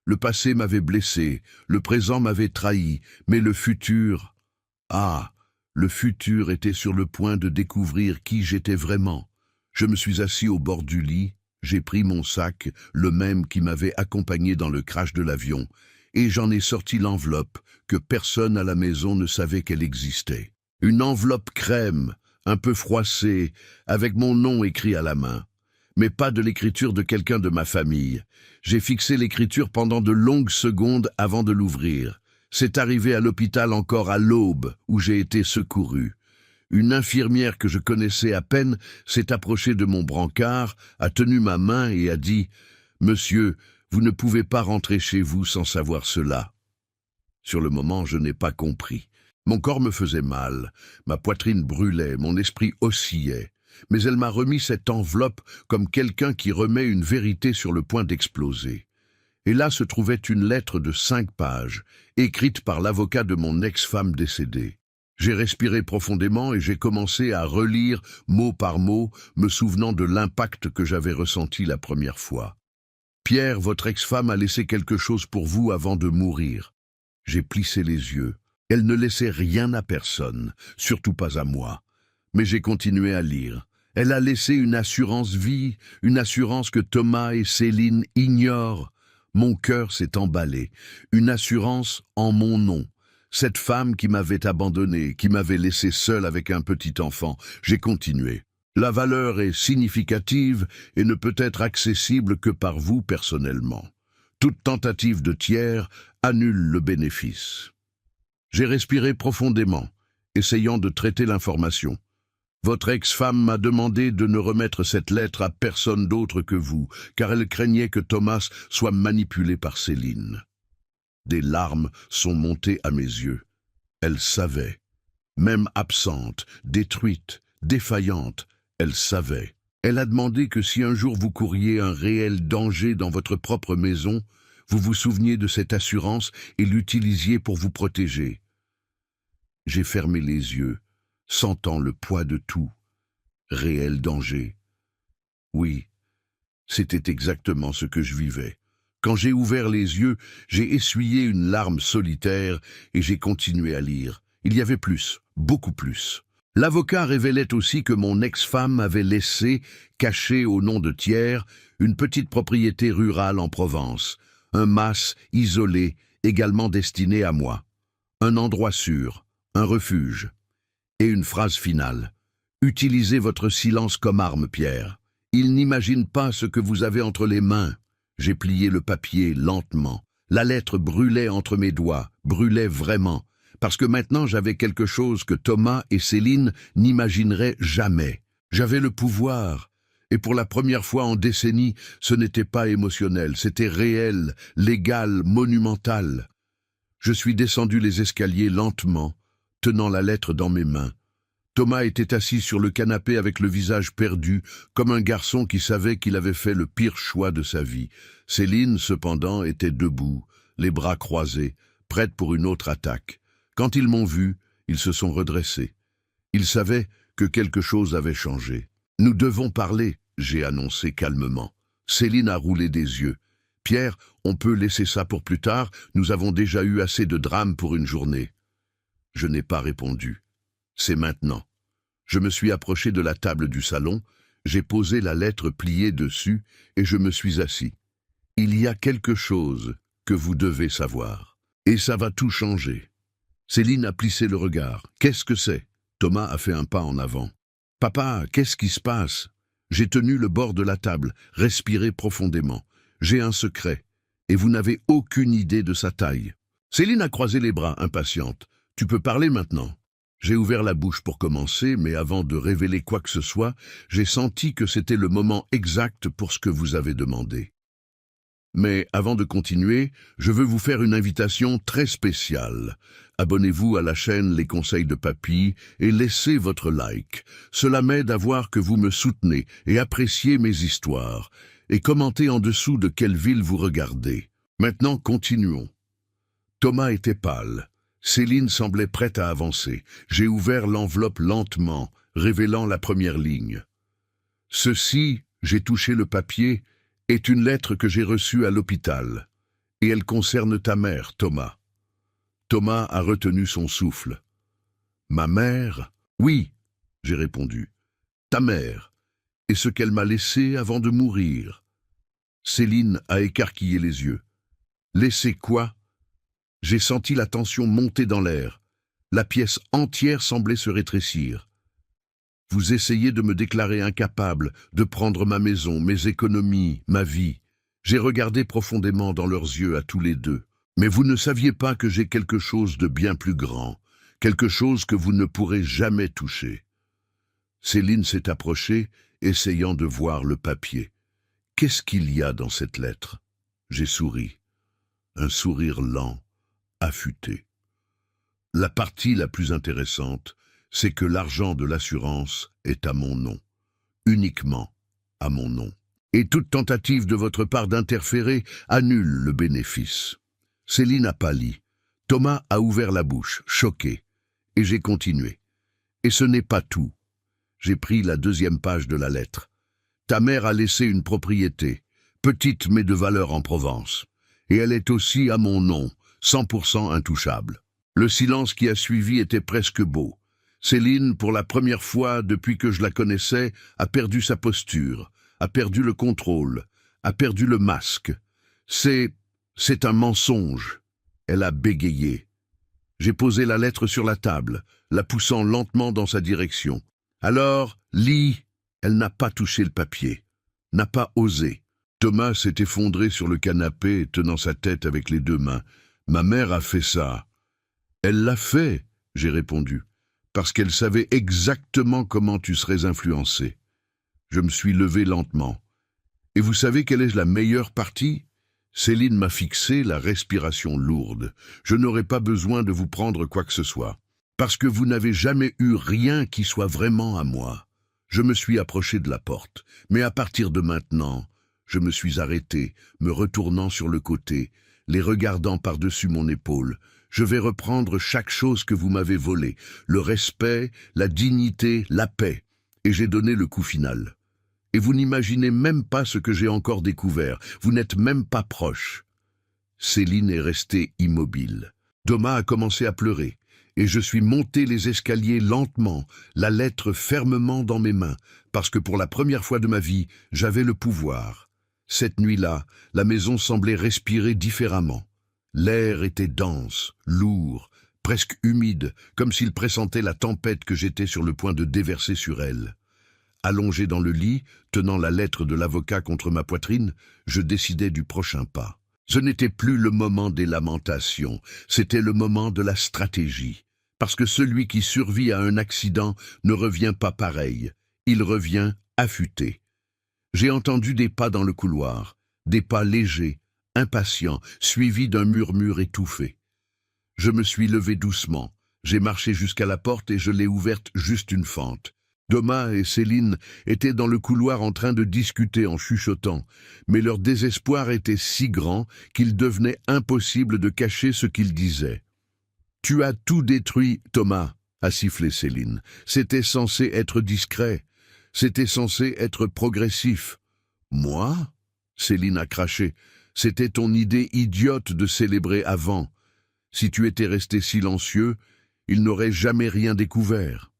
Le passé m'avait blessé, le présent m'avait trahi, mais le futur... Ah, le futur était sur le point de découvrir qui j'étais vraiment. Je me suis assis au bord du lit, j'ai pris mon sac, le même qui m'avait accompagné dans le crash de l'avion, et j'en ai sorti l'enveloppe, que personne à la maison ne savait qu'elle existait. Une enveloppe crème, un peu froissée, avec mon nom écrit à la main. Mais pas de l'écriture de quelqu'un de ma famille. J'ai fixé l'écriture pendant de longues secondes avant de l'ouvrir. C'est arrivé à l'hôpital encore à l'aube, où j'ai été secouru. Une infirmière que je connaissais à peine s'est approchée de mon brancard, a tenu ma main et a dit « Monsieur, vous ne pouvez pas rentrer chez vous sans savoir cela. » Sur le moment, je n'ai pas compris. Mon corps me faisait mal, ma poitrine brûlait, mon esprit oscillait. Mais elle m'a remis cette enveloppe comme quelqu'un qui remet une vérité sur le point d'exploser. Et là se trouvait une lettre de 5 pages, écrite par l'avocat de mon ex-femme décédée. J'ai respiré profondément et j'ai commencé à relire mot par mot, me souvenant de l'impact que j'avais ressenti la première fois. « Pierre, votre ex-femme a laissé quelque chose pour vous avant de mourir. » J'ai plissé les yeux. Elle ne laissait rien à personne, surtout pas à moi. Mais j'ai continué à lire. Elle a laissé une assurance vie, une assurance que Thomas et Céline ignorent. Mon cœur s'est emballé. Une assurance en mon nom. Cette femme qui m'avait abandonné, qui m'avait laissé seul avec un petit enfant. J'ai continué. La valeur est significative et ne peut être accessible que par vous personnellement. Toute tentative de tiers annule le bénéfice. J'ai respiré profondément, essayant de traiter l'information. Votre ex-femme m'a demandé de ne remettre cette lettre à personne d'autre que vous, car elle craignait que Thomas soit manipulé par Céline. Des larmes sont montées à mes yeux. Elle savait. Même absente, détruite, défaillante, elle savait. Elle a demandé que si un jour vous couriez un réel danger dans votre propre maison, vous vous souveniez de cette assurance et l'utilisiez pour vous protéger. J'ai fermé les yeux, sentant le poids de tout. Réel danger. Oui, c'était exactement ce que je vivais. Quand j'ai ouvert les yeux, j'ai essuyé une larme solitaire et j'ai continué à lire. Il y avait plus, beaucoup plus. L'avocat révélait aussi que mon ex-femme avait laissé, cachée au nom de tiers, une petite propriété rurale en Provence, un mas isolé, également destiné à moi. Un endroit sûr, un refuge. Et une phrase finale. Utilisez votre silence comme arme, Pierre. Il n'imagine pas ce que vous avez entre les mains. J'ai plié le papier lentement. La lettre brûlait entre mes doigts, brûlait vraiment. Parce que maintenant j'avais quelque chose que Thomas et Céline n'imagineraient jamais. J'avais le pouvoir. Et pour la première fois en décennies, ce n'était pas émotionnel, c'était réel, légal, monumental. Je suis descendu les escaliers lentement, tenant la lettre dans mes mains. Thomas était assis sur le canapé avec le visage perdu, comme un garçon qui savait qu'il avait fait le pire choix de sa vie. Céline, cependant, était debout, les bras croisés, prête pour une autre attaque. Quand ils m'ont vu, ils se sont redressés. Ils savaient que quelque chose avait changé. « Nous devons parler », j'ai annoncé calmement. Céline a roulé des yeux. « Pierre, on peut laisser ça pour plus tard, nous avons déjà eu assez de drames pour une journée. » Je n'ai pas répondu. C'est maintenant. Je me suis approché de la table du salon, j'ai posé la lettre pliée dessus et je me suis assis. Il y a quelque chose que vous devez savoir. Et ça va tout changer. Céline a plissé le regard. Qu'est-ce que c'est? Thomas a fait un pas en avant. Papa, qu'est-ce qui se passe? J'ai tenu le bord de la table, respiré profondément. J'ai un secret, et vous n'avez aucune idée de sa taille. Céline a croisé les bras, impatiente. Tu peux parler maintenant. J'ai ouvert la bouche pour commencer, mais avant de révéler quoi que ce soit, j'ai senti que c'était le moment exact pour ce que vous avez demandé. Mais avant de continuer, je veux vous faire une invitation très spéciale. Abonnez-vous à la chaîne Les Conseils de Papy et laissez votre like. Cela m'aide à voir que vous me soutenez et appréciez mes histoires. Et commentez en dessous de quelle ville vous regardez. Maintenant, continuons. Thomas était pâle. Céline semblait prête à avancer. J'ai ouvert l'enveloppe lentement, révélant la première ligne. Ceci, j'ai touché le papier, est une lettre que j'ai reçue à l'hôpital. Et elle concerne ta mère, Thomas. Thomas a retenu son souffle. Ma mère? Oui, j'ai répondu. Ta mère. Et ce qu'elle m'a laissé avant de mourir. Céline a écarquillé les yeux. Laissé quoi? J'ai senti la tension monter dans l'air. La pièce entière semblait se rétrécir. Vous essayez de me déclarer incapable de prendre ma maison, mes économies, ma vie. J'ai regardé profondément dans leurs yeux à tous les deux. Mais vous ne saviez pas que j'ai quelque chose de bien plus grand, quelque chose que vous ne pourrez jamais toucher. Céline s'est approchée, essayant de voir le papier. Qu'est-ce qu'il y a dans cette lettre? J'ai souri. Un sourire lent, affûté. La partie la plus intéressante, c'est que l'argent de l'assurance est à mon nom, uniquement à mon nom. Et toute tentative de votre part d'interférer annule le bénéfice. Céline a pâli. Thomas a ouvert la bouche, choqué. Et j'ai continué. Et ce n'est pas tout. J'ai pris la deuxième page de la lettre. Ta mère a laissé une propriété, petite mais de valeur en Provence. Et elle est aussi à mon nom, 100% intouchable. Le silence qui a suivi était presque beau. Céline, pour la première fois depuis que je la connaissais, a perdu sa posture, a perdu le contrôle, a perdu le masque. C'est un mensonge. Elle a bégayé. J'ai posé la lettre sur la table, la poussant lentement dans sa direction. Alors, lis. Elle n'a pas touché le papier, n'a pas osé. Thomas s'est effondré sur le canapé, tenant sa tête avec les deux mains. Ma mère a fait ça. Elle l'a fait, j'ai répondu, parce qu'elle savait exactement comment tu serais influencé. Je me suis levé lentement. Et vous savez quelle est la meilleure partie? Céline m'a fixé, la respiration lourde. Je n'aurais pas besoin de vous prendre quoi que ce soit, parce que vous n'avez jamais eu rien qui soit vraiment à moi. Je me suis approché de la porte, mais à partir de maintenant, je me suis arrêté, me retournant sur le côté, les regardant par-dessus mon épaule. Je vais reprendre chaque chose que vous m'avez volée, le respect, la dignité, la paix, et j'ai donné le coup final. Et vous n'imaginez même pas ce que j'ai encore découvert. Vous n'êtes même pas proche. » Céline est restée immobile. Thomas a commencé à pleurer, et je suis monté les escaliers lentement, la lettre fermement dans mes mains, parce que pour la première fois de ma vie, j'avais le pouvoir. Cette nuit-là, la maison semblait respirer différemment. L'air était dense, lourd, presque humide, comme s'il pressentait la tempête que j'étais sur le point de déverser sur elle. Allongé dans le lit, tenant la lettre de l'avocat contre ma poitrine, je décidais du prochain pas. Ce n'était plus le moment des lamentations, c'était le moment de la stratégie. Parce que celui qui survit à un accident ne revient pas pareil, il revient affûté. J'ai entendu des pas dans le couloir, des pas légers, impatients, suivis d'un murmure étouffé. Je me suis levé doucement, j'ai marché jusqu'à la porte et je l'ai ouverte juste une fente. Thomas et Céline étaient dans le couloir en train de discuter en chuchotant, mais leur désespoir était si grand qu'il devenait impossible de cacher ce qu'ils disaient. « Tu as tout détruit, Thomas », a sifflé Céline. « C'était censé être discret, c'était censé être progressif. »« Moi ?» Céline a craché. « C'était ton idée idiote de célébrer avant. Si tu étais resté silencieux, il n'aurait jamais rien découvert. »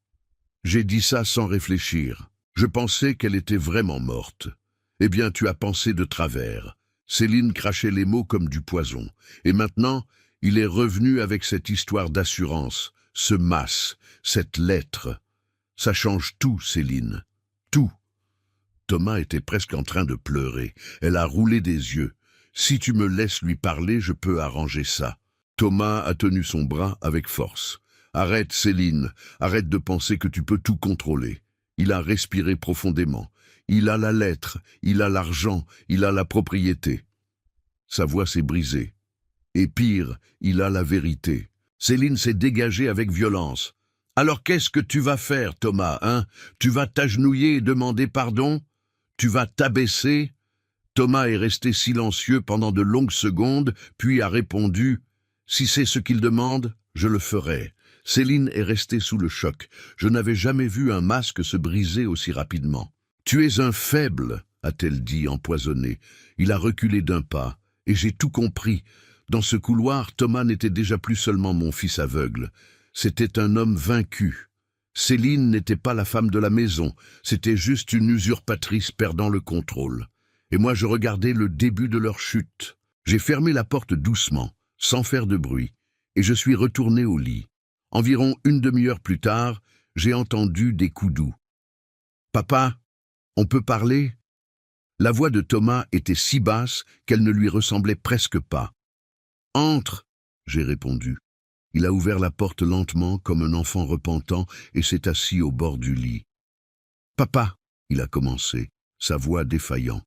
J'ai dit ça sans réfléchir. Je pensais qu'elle était vraiment morte. Eh bien, tu as pensé de travers. Céline crachait les mots comme du poison. Et maintenant, il est revenu avec cette histoire d'assurance, ce mas, cette lettre. Ça change tout, Céline. Tout. Thomas était presque en train de pleurer. Elle a roulé des yeux. Si tu me laisses lui parler, je peux arranger ça. Thomas a tenu son bras avec force. Arrête, Céline, arrête de penser que tu peux tout contrôler. Il a respiré profondément. Il a la lettre, il a l'argent, il a la propriété. Sa voix s'est brisée. Et pire, il a la vérité. Céline s'est dégagée avec violence. Alors qu'est-ce que tu vas faire, Thomas, hein? Tu vas t'agenouiller et demander pardon? Tu vas t'abaisser? Thomas est resté silencieux pendant de longues secondes, puis a répondu « Si c'est ce qu'il demande, je le ferai. » Céline est restée sous le choc. Je n'avais jamais vu un masque se briser aussi rapidement. « Tu es un faible », a-t-elle dit empoisonnée. Il a reculé d'un pas, et j'ai tout compris. Dans ce couloir, Thomas n'était déjà plus seulement mon fils aveugle. C'était un homme vaincu. Céline n'était pas la femme de la maison, c'était juste une usurpatrice perdant le contrôle. Et moi je regardais le début de leur chute. J'ai fermé la porte doucement, sans faire de bruit, et je suis retourné au lit. Environ une demi-heure plus tard, j'ai entendu des coups doux. « Papa, on peut parler ?» La voix de Thomas était si basse qu'elle ne lui ressemblait presque pas. « Entre !» j'ai répondu. Il a ouvert la porte lentement comme un enfant repentant et s'est assis au bord du lit. « Papa !» il a commencé, sa voix défaillant.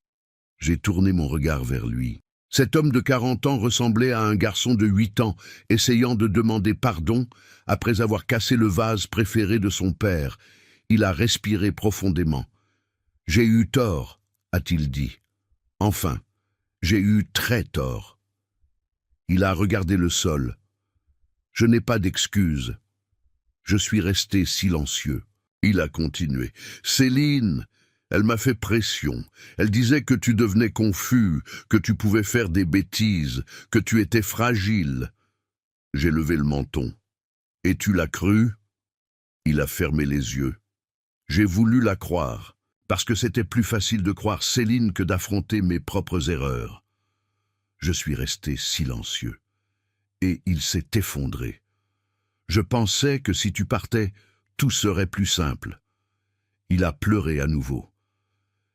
J'ai tourné mon regard vers lui. Cet homme de 40 ans ressemblait à un garçon de 8 ans, essayant de demander pardon après avoir cassé le vase préféré de son père. Il a respiré profondément. « J'ai eu tort », a-t-il dit. « Enfin, j'ai eu très tort. » Il a regardé le sol. « Je n'ai pas d'excuses. » Je suis resté silencieux. Il a continué. « Céline, elle m'a fait pression. Elle disait que tu devenais confus, que tu pouvais faire des bêtises, que tu étais fragile. » J'ai levé le menton. « Et tu l'as cru ?» Il a fermé les yeux. J'ai voulu la croire, parce que c'était plus facile de croire Céline que d'affronter mes propres erreurs. Je suis resté silencieux. Et il s'est effondré. Je pensais que si tu partais, tout serait plus simple. Il a pleuré à nouveau.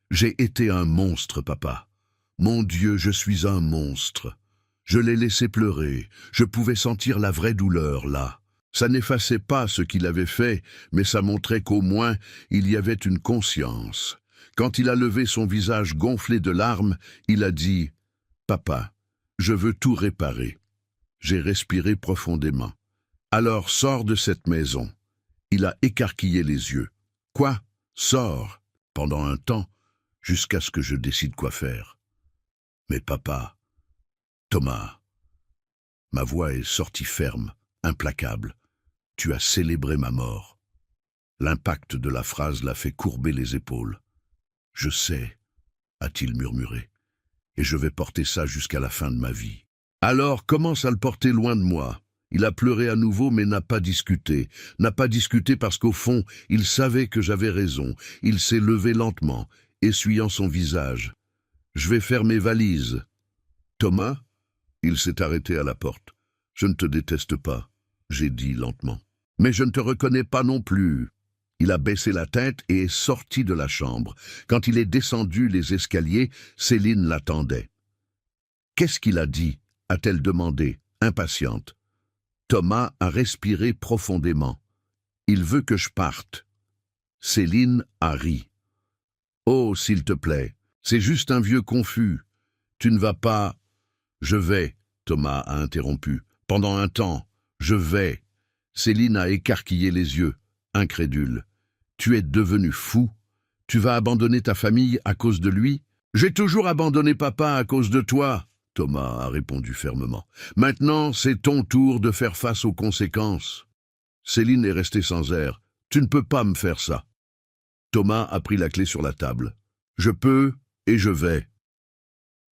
J'ai été un monstre, papa. Mon Dieu, je suis un monstre. Je l'ai laissé pleurer. Je pouvais sentir la vraie douleur, là. Ça n'effaçait pas ce qu'il avait fait, mais ça montrait qu'au moins, il y avait une conscience. Quand il a levé son visage gonflé de larmes, il a dit « Papa, je veux tout réparer. » J'ai respiré profondément. « Alors sors de cette maison. » Il a écarquillé les yeux. « Quoi? Sors !» Pendant un temps, jusqu'à ce que je décide quoi faire. « Mais papa, Thomas, » ma voix est sortie ferme, implacable. « Tu as célébré ma mort. » L'impact de la phrase l'a fait courber les épaules. Je sais, a-t-il murmuré, et je vais porter ça jusqu'à la fin de ma vie. Alors commence à le porter loin de moi. Il a pleuré à nouveau mais n'a pas discuté. N'a pas discuté parce qu'au fond, il savait que j'avais raison. Il s'est levé lentement, essuyant son visage. Je vais faire mes valises. Thomas? Il s'est arrêté à la porte. Je ne te déteste pas, j'ai dit lentement. Mais je ne te reconnais pas non plus. Il a baissé la tête et est sorti de la chambre. Quand il est descendu les escaliers, Céline l'attendait. « Qu'est-ce qu'il a dit ?» a-t-elle demandé, impatiente. Thomas a respiré profondément. « Il veut que je parte. » Céline a ri. « Oh, s'il te plaît, c'est juste un vieux confus. Tu ne vas pas... » « Je vais, » Thomas a interrompu. « Pendant un temps, je vais. » Céline a écarquillé les yeux, incrédule. « Tu es devenu fou? Tu vas abandonner ta famille à cause de lui? »« J'ai toujours abandonné papa à cause de toi, » Thomas a répondu fermement. « Maintenant, c'est ton tour de faire face aux conséquences. » Céline est restée sans air. « Tu ne peux pas me faire ça. » Thomas a pris la clé sur la table. « Je peux et je vais. »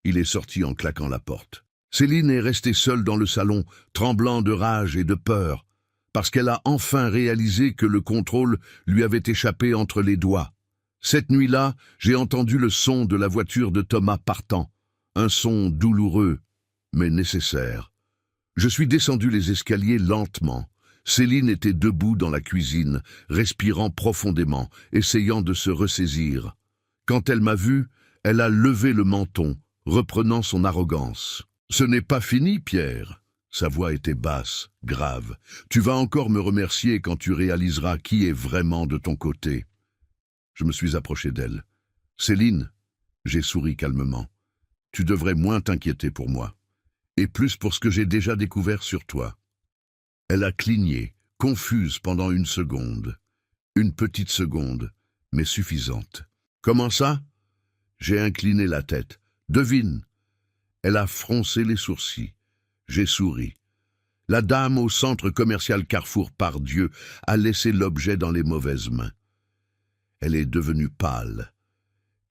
Il est sorti en claquant la porte. Céline est restée seule dans le salon, tremblant de rage et de peur, parce qu'elle a enfin réalisé que le contrôle lui avait échappé entre les doigts. Cette nuit-là, j'ai entendu le son de la voiture de Thomas partant, un son douloureux, mais nécessaire. Je suis descendu les escaliers lentement. Céline était debout dans la cuisine, respirant profondément, essayant de se ressaisir. Quand elle m'a vu, elle a levé le menton, reprenant son arrogance. « Ce n'est pas fini, Pierre. » Sa voix était basse, grave. « Tu vas encore me remercier quand tu réaliseras qui est vraiment de ton côté. » Je me suis approché d'elle. « Céline, » j'ai souri calmement, « tu devrais moins t'inquiéter pour moi, et plus pour ce que j'ai déjà découvert sur toi. » Elle a cligné, confuse pendant une seconde. Une petite seconde, mais suffisante. « Comment ça ?» J'ai incliné la tête. Devine. Elle a froncé les sourcils. J'ai souri. La dame au centre commercial Carrefour Pardieu a laissé l'objet dans les mauvaises mains. Elle est devenue pâle.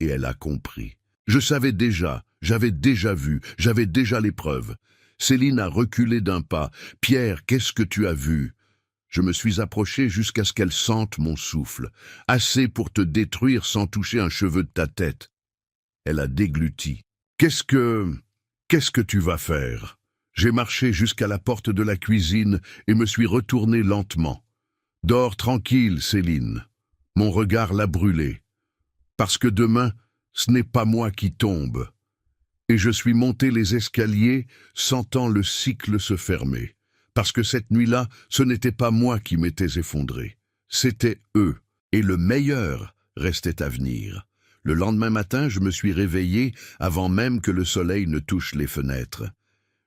Et elle a compris. Je savais déjà, j'avais déjà vu, j'avais déjà les preuves. Céline a reculé d'un pas. « Pierre, qu'est-ce que tu as vu ?» Je me suis approché jusqu'à ce qu'elle sente mon souffle. « Assez pour te détruire sans toucher un cheveu de ta tête. » Elle a dégluti. « Qu'est-ce que tu vas faire ?» J'ai marché jusqu'à la porte de la cuisine et me suis retourné lentement. « Dors tranquille, Céline. » Mon regard l'a brûlé. « Parce que demain, ce n'est pas moi qui tombe. » Et je suis monté les escaliers, sentant le cycle se fermer. Parce que cette nuit-là, ce n'était pas moi qui m'étais effondré. C'était eux. Et le meilleur restait à venir. Le lendemain matin, je me suis réveillé avant même que le soleil ne touche les fenêtres.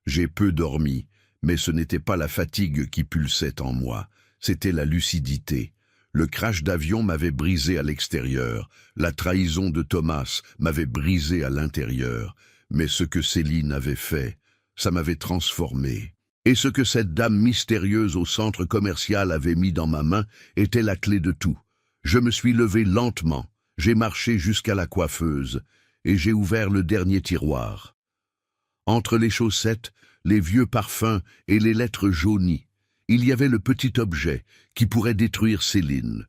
J'ai peu dormi, mais ce n'était pas la fatigue qui pulsait en moi, c'était la lucidité. Le crash d'avion m'avait brisé à l'extérieur, la trahison de Thomas m'avait brisé à l'intérieur, mais ce que Céline avait fait, ça m'avait transformé. Et ce que cette dame mystérieuse au centre commercial avait mis dans ma main était la clé de tout. Je me suis levé lentement. J'ai marché jusqu'à la coiffeuse et j'ai ouvert le dernier tiroir. Entre les chaussettes, les vieux parfums et les lettres jaunies, il y avait le petit objet qui pourrait détruire Céline.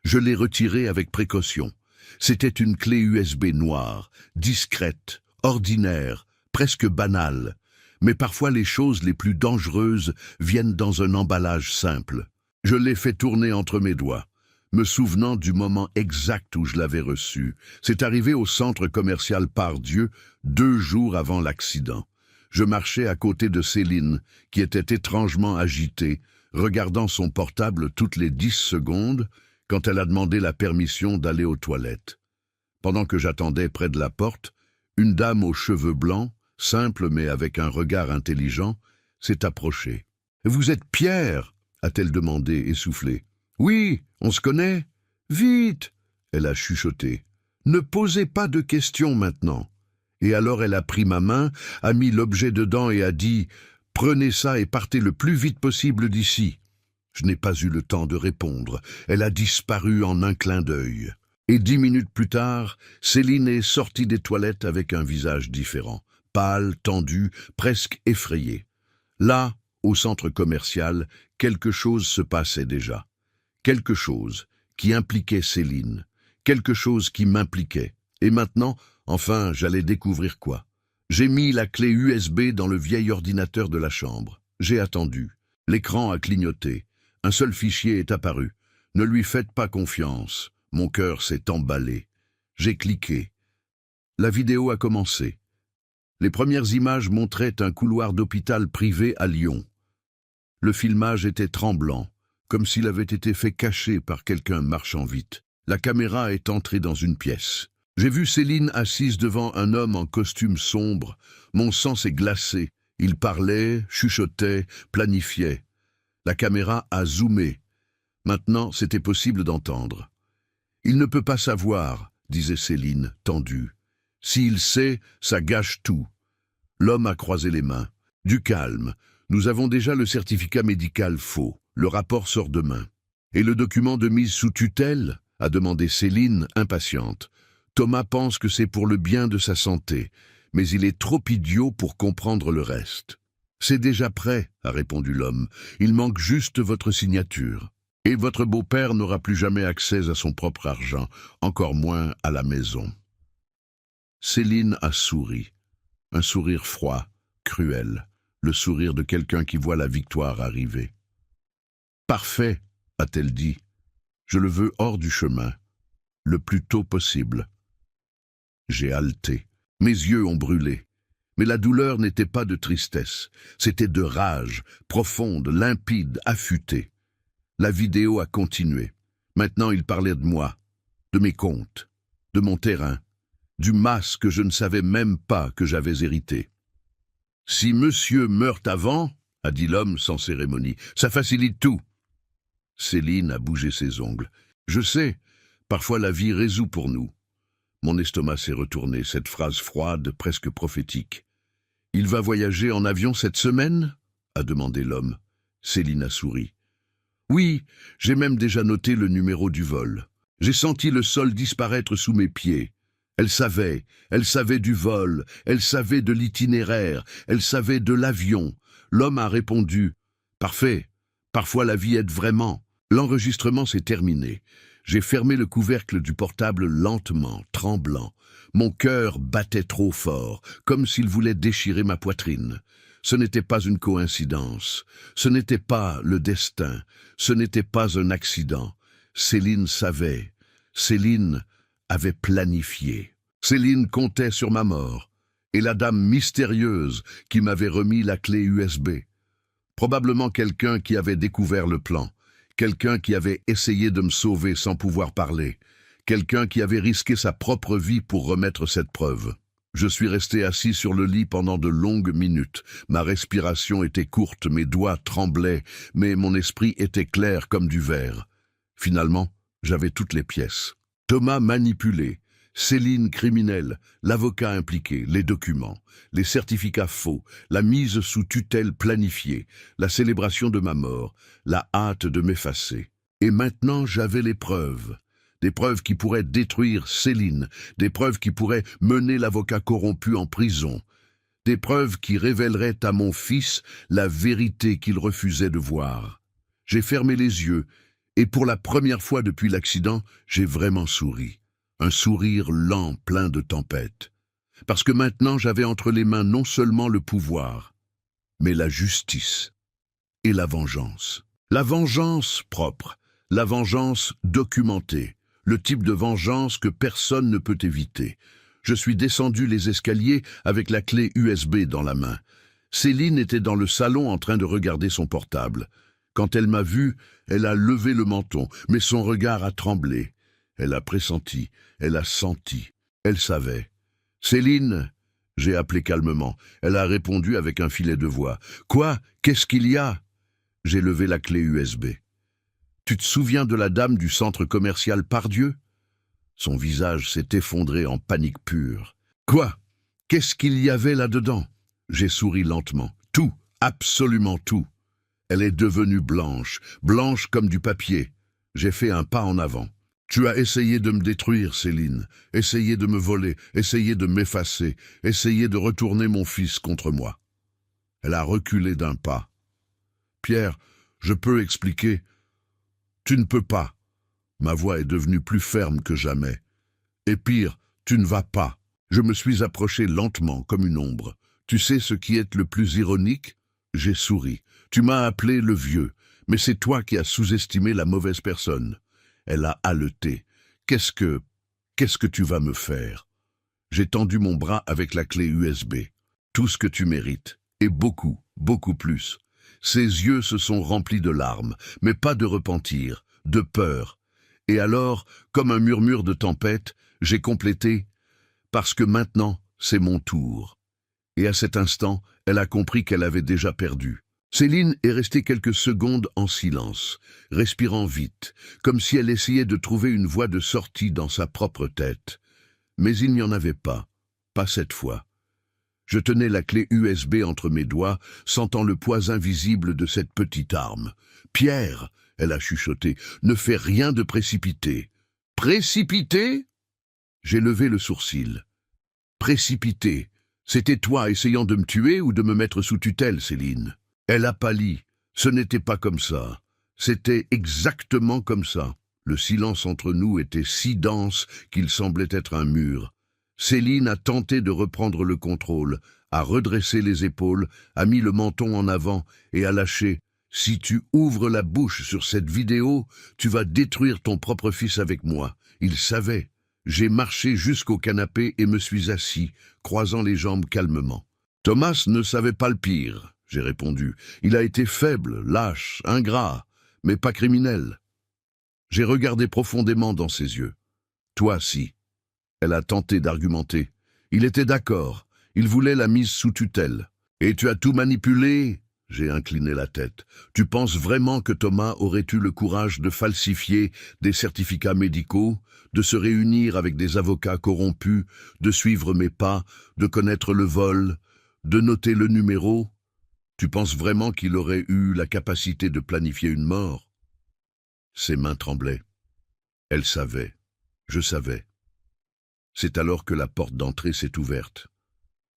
Je l'ai retiré avec précaution. C'était une clé USB noire, discrète, ordinaire, presque banale. Mais parfois les choses les plus dangereuses viennent dans un emballage simple. Je l'ai fait tourner entre mes doigts, me souvenant du moment exact où je l'avais reçu. C'est arrivé au centre commercial Pardieu 2 jours avant l'accident. Je marchais à côté de Céline, qui était étrangement agitée, regardant son portable toutes les 10 secondes, quand elle a demandé la permission d'aller aux toilettes. Pendant que j'attendais près de la porte, une dame aux cheveux blancs, simple mais avec un regard intelligent, s'est approchée. « Vous êtes Pierre ?» a-t-elle demandé, essoufflée. « Oui, on se connaît. Vite !» elle a chuchoté. « Ne posez pas de questions maintenant. » Et alors elle a pris ma main, a mis l'objet dedans et a dit « Prenez ça et partez le plus vite possible d'ici. » Je n'ai pas eu le temps de répondre. Elle a disparu en un clin d'œil. Et 10 minutes plus tard, Céline est sortie des toilettes avec un visage différent, pâle, tendu, presque effrayé. Là, au centre commercial, quelque chose se passait déjà. Quelque chose qui impliquait Céline, quelque chose qui m'impliquait. Et maintenant, enfin, j'allais découvrir quoi. J'ai mis la clé USB dans le vieil ordinateur de la chambre. J'ai attendu. L'écran a clignoté. Un seul fichier est apparu. Ne lui faites pas confiance. Mon cœur s'est emballé. J'ai cliqué. La vidéo a commencé. Les premières images montraient un couloir d'hôpital privé à Lyon. Le filmage était tremblant, comme s'il avait été fait cacher par quelqu'un marchant vite. La caméra est entrée dans une pièce. J'ai vu Céline assise devant un homme en costume sombre. Mon sang s'est glacé. Il parlait, chuchotait, planifiait. La caméra a zoomé. Maintenant, c'était possible d'entendre. « Il ne peut pas savoir », disait Céline, tendue. « S'il sait, ça gâche tout. » L'homme a croisé les mains. « Du calme. Nous avons déjà le certificat médical faux. Le rapport sort demain. »« Et le document de mise sous tutelle ?» a demandé Céline, impatiente. « Thomas pense que c'est pour le bien de sa santé, mais il est trop idiot pour comprendre le reste. »« C'est déjà prêt, » a répondu l'homme. « Il manque juste votre signature. Et votre beau-père n'aura plus jamais accès à son propre argent, encore moins à la maison. » Céline a souri. Un sourire froid, cruel, le sourire de quelqu'un qui voit la victoire arriver. « Parfait, » a-t-elle dit. « Je le veux hors du chemin, le plus tôt possible. » J'ai haleté. Mes yeux ont brûlé. Mais la douleur n'était pas de tristesse, c'était de rage, profonde, limpide, affûtée. La vidéo a continué. Maintenant, il parlait de moi, de mes comptes, de mon terrain, du mas que je ne savais même pas que j'avais hérité. « Si monsieur meurt avant, » a dit l'homme sans cérémonie, « ça facilite tout. » Céline a bougé ses ongles. « Je sais, parfois la vie résout pour nous. » Mon estomac s'est retourné, cette phrase froide, presque prophétique. « Il va voyager en avion cette semaine ?» a demandé l'homme. Céline a souri. « Oui, j'ai même déjà noté le numéro du vol. J'ai senti le sol disparaître sous mes pieds. Elle savait du vol, elle savait de l'itinéraire, elle savait de l'avion. » L'homme a répondu « Parfait, parfois la vie aide vraiment. » L'enregistrement s'est terminé. J'ai fermé le couvercle du portable lentement, tremblant. Mon cœur battait trop fort, comme s'il voulait déchirer ma poitrine. Ce n'était pas une coïncidence, ce n'était pas le destin, ce n'était pas un accident. Céline savait, Céline avait planifié. Céline comptait sur ma mort, et la dame mystérieuse qui m'avait remis la clé USB. Probablement quelqu'un qui avait découvert le plan, quelqu'un qui avait essayé de me sauver sans pouvoir parler, quelqu'un qui avait risqué sa propre vie pour remettre cette preuve. Je suis resté assis sur le lit pendant de longues minutes. Ma respiration était courte, mes doigts tremblaient, mais mon esprit était clair comme du verre. Finalement, j'avais toutes les pièces. Thomas manipulé, Céline criminelle, l'avocat impliqué, les documents, les certificats faux, la mise sous tutelle planifiée, la célébration de ma mort, la hâte de m'effacer. Et maintenant, j'avais les preuves. Des preuves qui pourraient détruire Céline, des preuves qui pourraient mener l'avocat corrompu en prison, des preuves qui révéleraient à mon fils la vérité qu'il refusait de voir. J'ai fermé les yeux, et pour la première fois depuis l'accident, j'ai vraiment souri. Un sourire lent, plein de tempête. Parce que maintenant, j'avais entre les mains non seulement le pouvoir, mais la justice et la vengeance. La vengeance propre, la vengeance documentée. Le type de vengeance que personne ne peut éviter. Je suis descendu les escaliers avec la clé USB dans la main. Céline était dans le salon en train de regarder son portable. Quand elle m'a vu, elle a levé le menton, mais son regard a tremblé. Elle a pressenti, elle a senti, elle savait. « Céline !» j'ai appelé calmement. Elle a répondu avec un filet de voix. « Quoi? Qu'est-ce qu'il y a ?» J'ai levé la clé USB. « Tu te souviens de la dame du centre commercial Pardieu ?» Son visage s'est effondré en panique pure. « Quoi? Qu'est-ce qu'il y avait là-dedans ?» J'ai souri lentement. « Tout, absolument tout. » Elle est devenue blanche, blanche comme du papier. J'ai fait un pas en avant. Tu as essayé de me détruire, Céline, essayé de me voler, essayé de m'effacer, essayé de retourner mon fils contre moi. Elle a reculé d'un pas. Pierre, je peux expliquer. Tu ne peux pas. Ma voix est devenue plus ferme que jamais. Et pire, tu ne vas pas. Je me suis approché lentement comme une ombre. Tu sais ce qui est le plus ironique? J'ai souri. Tu m'as appelé le vieux, mais c'est toi qui as sous-estimé la mauvaise personne. Elle a haleté. Qu'est-ce que tu vas me faire? J'ai tendu mon bras avec la clé USB. Tout ce que tu mérites. Et beaucoup, beaucoup plus. Ses yeux se sont remplis de larmes, mais pas de repentir, de peur. Et alors, comme un murmure de tempête, j'ai complété « Parce que maintenant, c'est mon tour ». Et à cet instant, elle a compris qu'elle avait déjà perdu. Céline est restée quelques secondes en silence, respirant vite, comme si elle essayait de trouver une voie de sortie dans sa propre tête. Mais il n'y en avait pas cette fois. Je tenais la clé USB entre mes doigts, sentant le poids invisible de cette petite arme. « Pierre !» elle a chuchoté, « ne fais rien de précipité. »« Précipité ?» J'ai levé le sourcil. « Précipité. C'était toi essayant de me tuer ou de me mettre sous tutelle, Céline. » Elle a pâli. Ce n'était pas comme ça. C'était exactement comme ça. Le silence entre nous était si dense qu'il semblait être un mur. Céline a tenté de reprendre le contrôle, a redressé les épaules, a mis le menton en avant et a lâché. « Si tu ouvres la bouche sur cette vidéo, tu vas détruire ton propre fils avec moi. » Il savait. J'ai marché jusqu'au canapé et me suis assis, croisant les jambes calmement. Thomas ne savait pas le pire. J'ai répondu. Il a été faible, lâche, ingrat, mais pas criminel. J'ai regardé profondément dans ses yeux. Toi, si. Elle a tenté d'argumenter. Il était d'accord. Il voulait la mise sous tutelle. Et tu as tout manipulé? J'ai incliné la tête. Tu penses vraiment que Thomas aurait eu le courage de falsifier des certificats médicaux, de se réunir avec des avocats corrompus, de suivre mes pas, de connaître le vol, de noter le numéro? Tu penses vraiment qu'il aurait eu la capacité de planifier une mort? Ses mains tremblaient. Elle savait. Je savais. C'est alors que la porte d'entrée s'est ouverte.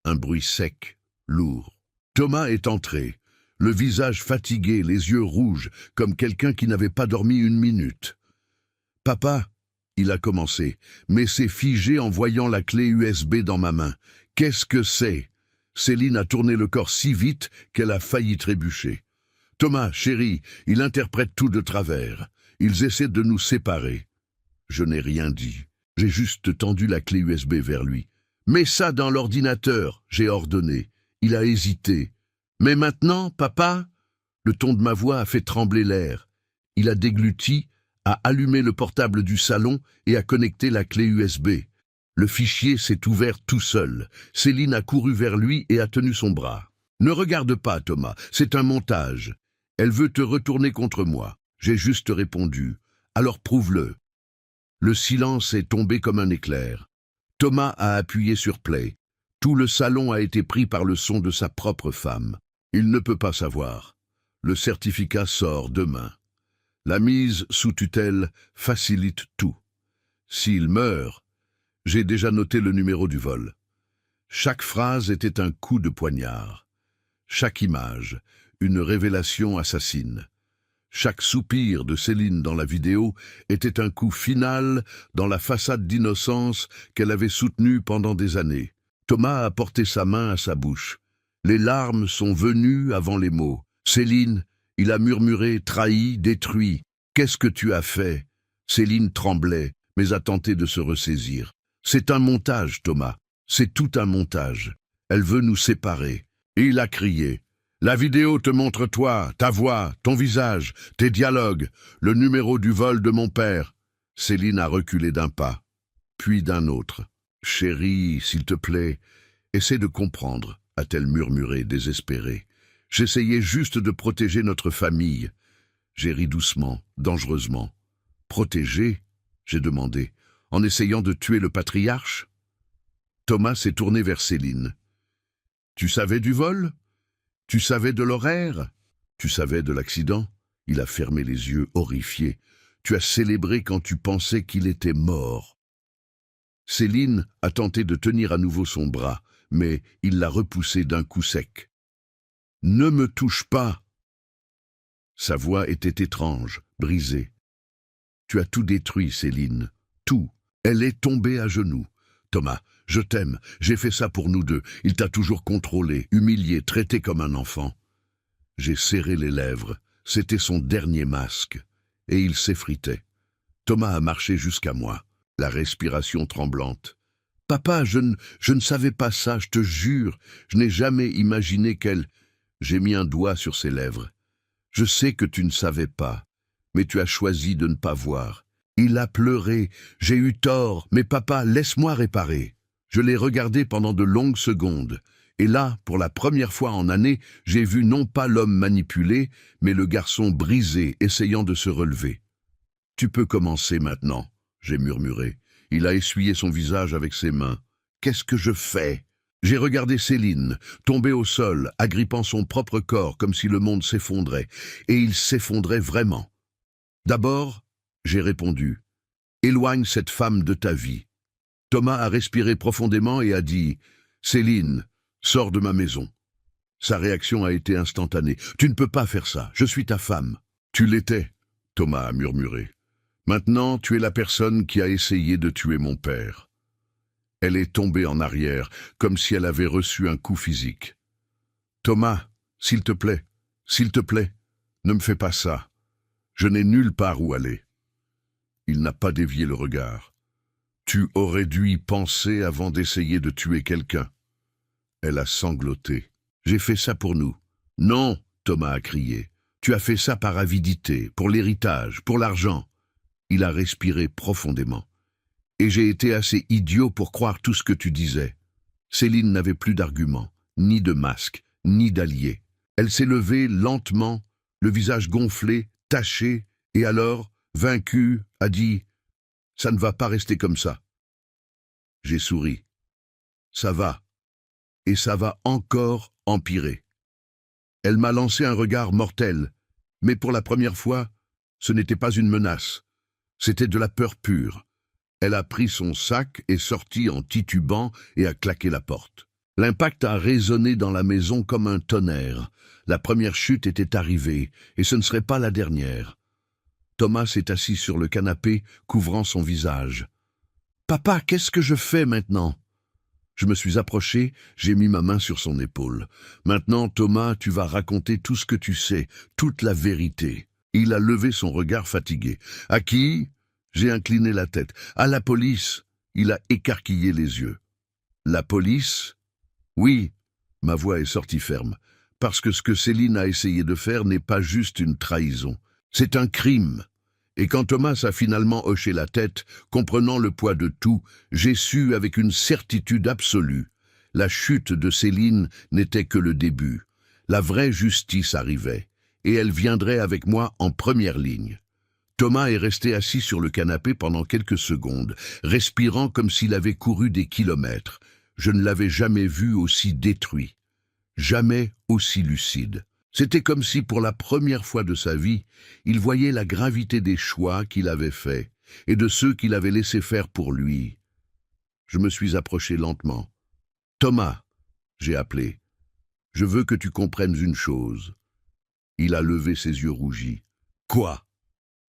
Un bruit sec, lourd. Thomas est entré, le visage fatigué, les yeux rouges, comme quelqu'un qui n'avait pas dormi une minute. « Papa !» il a commencé, mais s'est figé en voyant la clé USB dans ma main. « Qu'est-ce que c'est ?» Céline a tourné le corps si vite qu'elle a failli trébucher. « Thomas, chéri, il interprète tout de travers. Ils essaient de nous séparer. » Je n'ai rien dit. J'ai juste tendu la clé USB vers lui. « Mets ça dans l'ordinateur !» j'ai ordonné. Il a hésité. « Mais maintenant, papa ?» Le ton de ma voix a fait trembler l'air. Il a dégluti, a allumé le portable du salon et a connecté la clé USB. Le fichier s'est ouvert tout seul. Céline a couru vers lui et a tenu son bras. « Ne regarde pas, Thomas, c'est un montage. Elle veut te retourner contre moi. » J'ai juste répondu. « Alors prouve-le. » Le silence est tombé comme un éclair. Thomas a appuyé sur play. Tout le salon a été pris par le son de sa propre femme. Il ne peut pas savoir. Le certificat sort demain. La mise sous tutelle facilite tout. S'il meurt, j'ai déjà noté le numéro du vol. Chaque phrase était un coup de poignard. Chaque image, une révélation assassine. Chaque soupir de Céline dans la vidéo était un coup final dans la façade d'innocence qu'elle avait soutenue pendant des années. Thomas a porté sa main à sa bouche. Les larmes sont venues avant les mots. « Céline !» il a murmuré, trahi, détruit. « Qu'est-ce que tu as fait ?» Céline tremblait, mais a tenté de se ressaisir. « C'est un montage, Thomas. C'est tout un montage. Elle veut nous séparer. » Il a crié. La vidéo te montre toi, ta voix, ton visage, tes dialogues, le numéro du vol de mon père. Céline a reculé d'un pas, puis d'un autre. Chérie, s'il te plaît, essaie de comprendre, a-t-elle murmuré, désespérée. J'essayais juste de protéger notre famille. J'ai ri doucement, dangereusement. Protéger? J'ai demandé, en essayant de tuer le patriarche? Thomas s'est tourné vers Céline. Tu savais du vol? Tu savais de l'horaire? Tu savais de l'accident? Il a fermé les yeux, horrifié. Tu as célébré quand tu pensais qu'il était mort. Céline a tenté de tenir à nouveau son bras, mais il l'a repoussé d'un coup sec. « Ne me touche pas !» Sa voix était étrange, brisée. « Tu as tout détruit, Céline, tout. » Elle est tombée à genoux. « Thomas, je t'aime, j'ai fait ça pour nous deux. Il t'a toujours contrôlé, humilié, traité comme un enfant. » J'ai serré les lèvres. C'était son dernier masque. Et il s'effritait. Thomas a marché jusqu'à moi, la respiration tremblante. « Papa, je ne savais pas ça, je te jure. Je n'ai jamais imaginé qu'elle... » J'ai mis un doigt sur ses lèvres. « Je sais que tu ne savais pas, mais tu as choisi de ne pas voir. » Il a pleuré. J'ai eu tort, mais papa, laisse-moi réparer. Je l'ai regardé pendant de longues secondes. Et là, pour la première fois en années, j'ai vu non pas l'homme manipulé, mais le garçon brisé, essayant de se relever. « Tu peux commencer maintenant, » j'ai murmuré. Il a essuyé son visage avec ses mains. « Qu'est-ce que je fais ?» J'ai regardé Céline, tombée au sol, agrippant son propre corps comme si le monde s'effondrait. Et il s'effondrait vraiment. D'abord, j'ai répondu, « Éloigne cette femme de ta vie. » Thomas a respiré profondément et a dit, « Céline, sors de ma maison. » Sa réaction a été instantanée. « Tu ne peux pas faire ça, je suis ta femme. »« Tu l'étais, » Thomas a murmuré. « Maintenant, tu es la personne qui a essayé de tuer mon père. » Elle est tombée en arrière, comme si elle avait reçu un coup physique. « Thomas, s'il te plaît, ne me fais pas ça. Je n'ai nulle part où aller. » Il n'a pas dévié le regard. « Tu aurais dû y penser avant d'essayer de tuer quelqu'un. » Elle a sangloté. « J'ai fait ça pour nous. »« Non, » Thomas a crié. « Tu as fait ça par avidité, pour l'héritage, pour l'argent. » Il a respiré profondément. « Et j'ai été assez idiot pour croire tout ce que tu disais. » Céline n'avait plus d'arguments, ni de masque, ni d'allié. Elle s'est levée lentement, le visage gonflé, taché, et alors, vaincue, a dit « Ça ne va pas rester comme ça. » J'ai souri. « Ça va. Et ça va encore empirer. » Elle m'a lancé un regard mortel, mais pour la première fois, ce n'était pas une menace. C'était de la peur pure. Elle a pris son sac et sorti en titubant et a claqué la porte. L'impact a résonné dans la maison comme un tonnerre. La première chute était arrivée, et ce ne serait pas la dernière. Thomas s'est assis sur le canapé, couvrant son visage. « Papa, qu'est-ce que je fais maintenant ?» Je me suis approché, j'ai mis ma main sur son épaule. « Maintenant, Thomas, tu vas raconter tout ce que tu sais, toute la vérité. » Il a levé son regard fatigué. « À qui ?» J'ai incliné la tête. « À la police !» Il a écarquillé les yeux. « La police ?» « Oui. » Ma voix est sortie ferme. « Parce que ce que Céline a essayé de faire n'est pas juste une trahison. C'est un crime. » Et quand Thomas a finalement hoché la tête, comprenant le poids de tout, j'ai su avec une certitude absolue. La chute de Céline n'était que le début. La vraie justice arrivait, et elle viendrait avec moi en première ligne. Thomas est resté assis sur le canapé pendant quelques secondes, respirant comme s'il avait couru des kilomètres. Je ne l'avais jamais vu aussi détruit, jamais aussi lucide. C'était comme si, pour la première fois de sa vie, il voyait la gravité des choix qu'il avait faits et de ceux qu'il avait laissés faire pour lui. Je me suis approché lentement. « Thomas !» j'ai appelé. « Je veux que tu comprennes une chose. » Il a levé ses yeux rougis. « Quoi ? »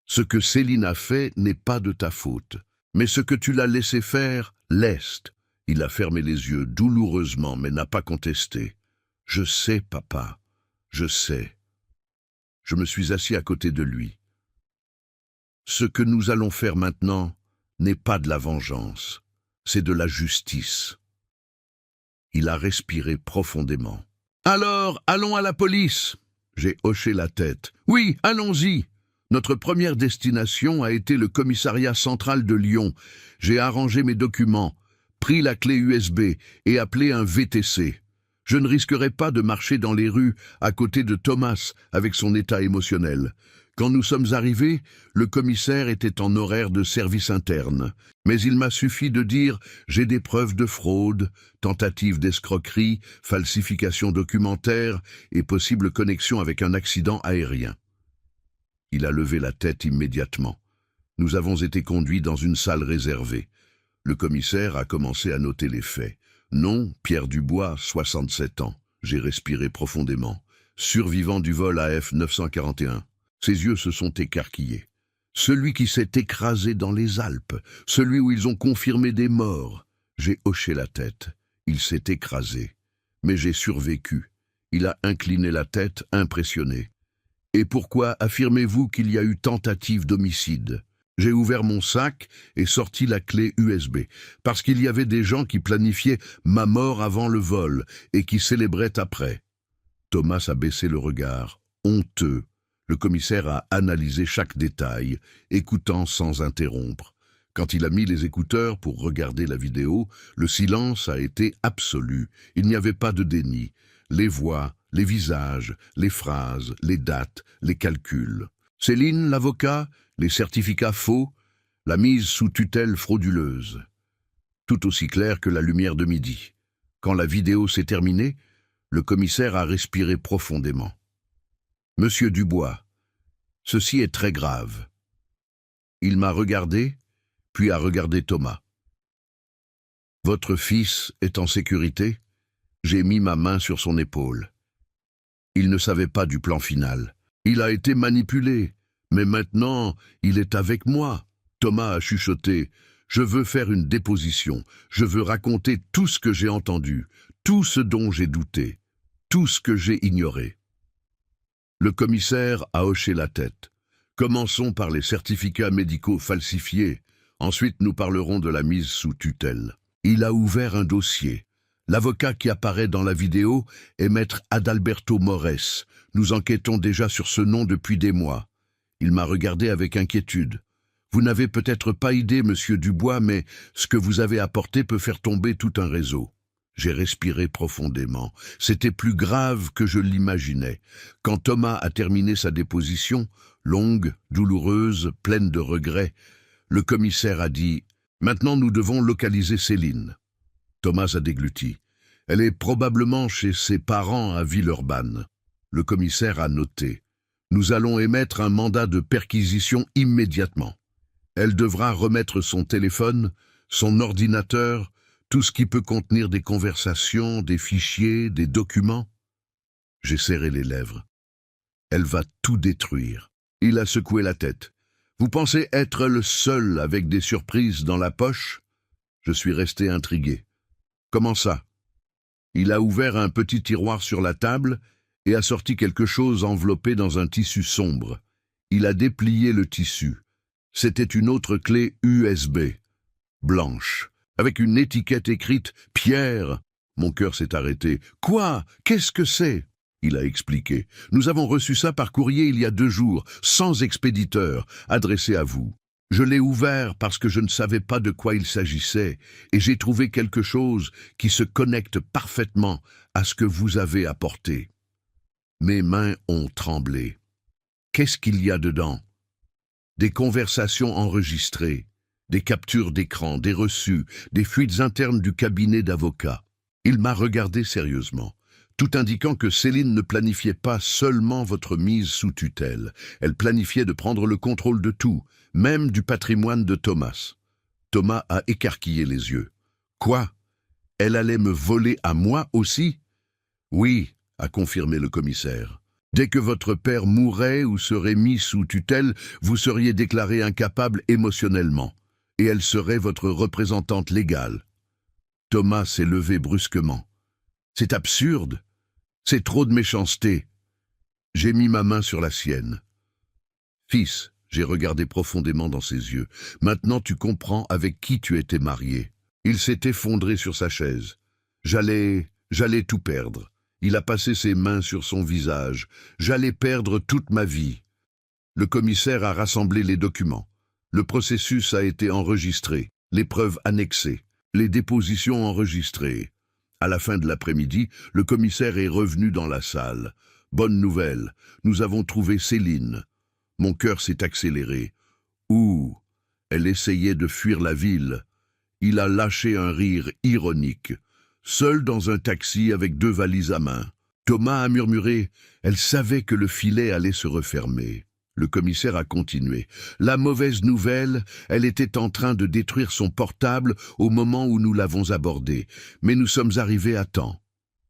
« Ce que Céline a fait n'est pas de ta faute, mais ce que tu l'as laissé faire l'est. » Il a fermé les yeux douloureusement, mais n'a pas contesté. « Je sais, papa, je sais. » Je me suis assis à côté de lui. « Ce que nous allons faire maintenant n'est pas de la vengeance, c'est de la justice. » Il a respiré profondément. « Alors, allons à la police !» J'ai hoché la tête. « Oui, allons-y !» Notre première destination a été le commissariat central de Lyon. J'ai arrangé mes documents, pris la clé USB et appelé un VTC. Je ne risquerais pas de marcher dans les rues à côté de Thomas avec son état émotionnel. Quand nous sommes arrivés, le commissaire était en horaire de service interne. Mais il m'a suffi de dire « j'ai des preuves de fraude, tentative d'escroquerie, falsification documentaire et possible connexion avec un accident aérien ». Il a levé la tête immédiatement. Nous avons été conduits dans une salle réservée. Le commissaire a commencé à noter les faits. Nom, Pierre Dubois, 67 ans. J'ai respiré profondément. Survivant du vol AF 941. Ses yeux se sont écarquillés. Celui qui s'est écrasé dans les Alpes. Celui où ils ont confirmé des morts. J'ai hoché la tête. Il s'est écrasé. Mais j'ai survécu. Il a incliné la tête, impressionné. Et pourquoi affirmez-vous qu'il y a eu tentative d'homicide ? J'ai ouvert mon sac et sorti la clé USB, parce qu'il y avait des gens qui planifiaient ma mort avant le vol et qui célébraient après. Thomas a baissé le regard, honteux. Le commissaire a analysé chaque détail, écoutant sans interrompre. Quand il a mis les écouteurs pour regarder la vidéo, le silence a été absolu. Il n'y avait pas de déni. Les voix, les visages, les phrases, les dates, les calculs. Céline, l'avocat, les certificats faux, la mise sous tutelle frauduleuse. Tout aussi clair que la lumière de midi. Quand la vidéo s'est terminée, le commissaire a respiré profondément. « Monsieur Dubois, ceci est très grave. » Il m'a regardé, puis a regardé Thomas. « Votre fils est en sécurité ?» J'ai mis ma main sur son épaule. Il ne savait pas du plan final. Il a été manipulé, mais maintenant, il est avec moi. Thomas a chuchoté. Je veux faire une déposition. Je veux raconter tout ce que j'ai entendu, tout ce dont j'ai douté, tout ce que j'ai ignoré. Le commissaire a hoché la tête. Commençons par les certificats médicaux falsifiés. Ensuite, nous parlerons de la mise sous tutelle. Il a ouvert un dossier. L'avocat qui apparaît dans la vidéo est maître Adalberto Mores. Nous enquêtons déjà sur ce nom depuis des mois. Il m'a regardé avec inquiétude. Vous n'avez peut-être pas idée, monsieur Dubois, mais ce que vous avez apporté peut faire tomber tout un réseau. J'ai respiré profondément. C'était plus grave que je l'imaginais. Quand Thomas a terminé sa déposition, longue, douloureuse, pleine de regrets, le commissaire a dit « Maintenant nous devons localiser Céline ». Thomas a dégluti. Elle est probablement chez ses parents à Villeurbanne. Le commissaire a noté. Nous allons émettre un mandat de perquisition immédiatement. Elle devra remettre son téléphone, son ordinateur, tout ce qui peut contenir des conversations, des fichiers, des documents. J'ai serré les lèvres. Elle va tout détruire. Il a secoué la tête. Vous pensez être le seul avec des surprises dans la poche ? Je suis resté intrigué. Comment ça ? Il a ouvert un petit tiroir sur la table et a sorti quelque chose enveloppé dans un tissu sombre. Il a déplié le tissu. C'était une autre clé USB, blanche, avec une étiquette écrite « Pierre ». Mon cœur s'est arrêté. « Quoi ? Qu'est-ce que c'est ?» Il a expliqué. « Nous avons reçu ça par courrier il y a 2 jours, sans expéditeur, adressé à vous. Je l'ai ouvert parce que je ne savais pas de quoi il s'agissait, et j'ai trouvé quelque chose qui se connecte parfaitement à ce que vous avez apporté. » Mes mains ont tremblé. Qu'est-ce qu'il y a dedans ? Des conversations enregistrées, des captures d'écran, des reçus, des fuites internes du cabinet d'avocats. Il m'a regardé sérieusement, tout indiquant que Céline ne planifiait pas seulement votre mise sous tutelle. Elle planifiait de prendre le contrôle de tout, même du patrimoine de Thomas. Thomas a écarquillé les yeux. « Quoi ? Elle allait me voler à moi aussi ?»« Oui, » a confirmé le commissaire. « Dès que votre père mourrait ou serait mis sous tutelle, vous seriez déclaré incapable émotionnellement, et elle serait votre représentante légale. » Thomas s'est levé brusquement. « C'est absurde. C'est trop de méchanceté. » J'ai mis ma main sur la sienne. « Fils, » j'ai regardé profondément dans ses yeux. « Maintenant tu comprends avec qui tu étais marié. » Il s'est effondré sur sa chaise. J'allais tout perdre. Il a passé ses mains sur son visage. J'allais perdre toute ma vie. Le commissaire a rassemblé les documents. Le processus a été enregistré, les preuves annexées, les dépositions enregistrées. À la fin de l'après-midi, le commissaire est revenu dans la salle. « Bonne nouvelle, nous avons trouvé Céline. » Mon cœur s'est accéléré. Ouh, elle essayait de fuir la ville. Il a lâché un rire ironique. Seul dans un taxi avec 2 valises à main. Thomas a murmuré « Elle savait que le filet allait se refermer. » Le commissaire a continué. La mauvaise nouvelle, elle était en train de détruire son portable au moment où nous l'avons abordé. Mais nous sommes arrivés à temps.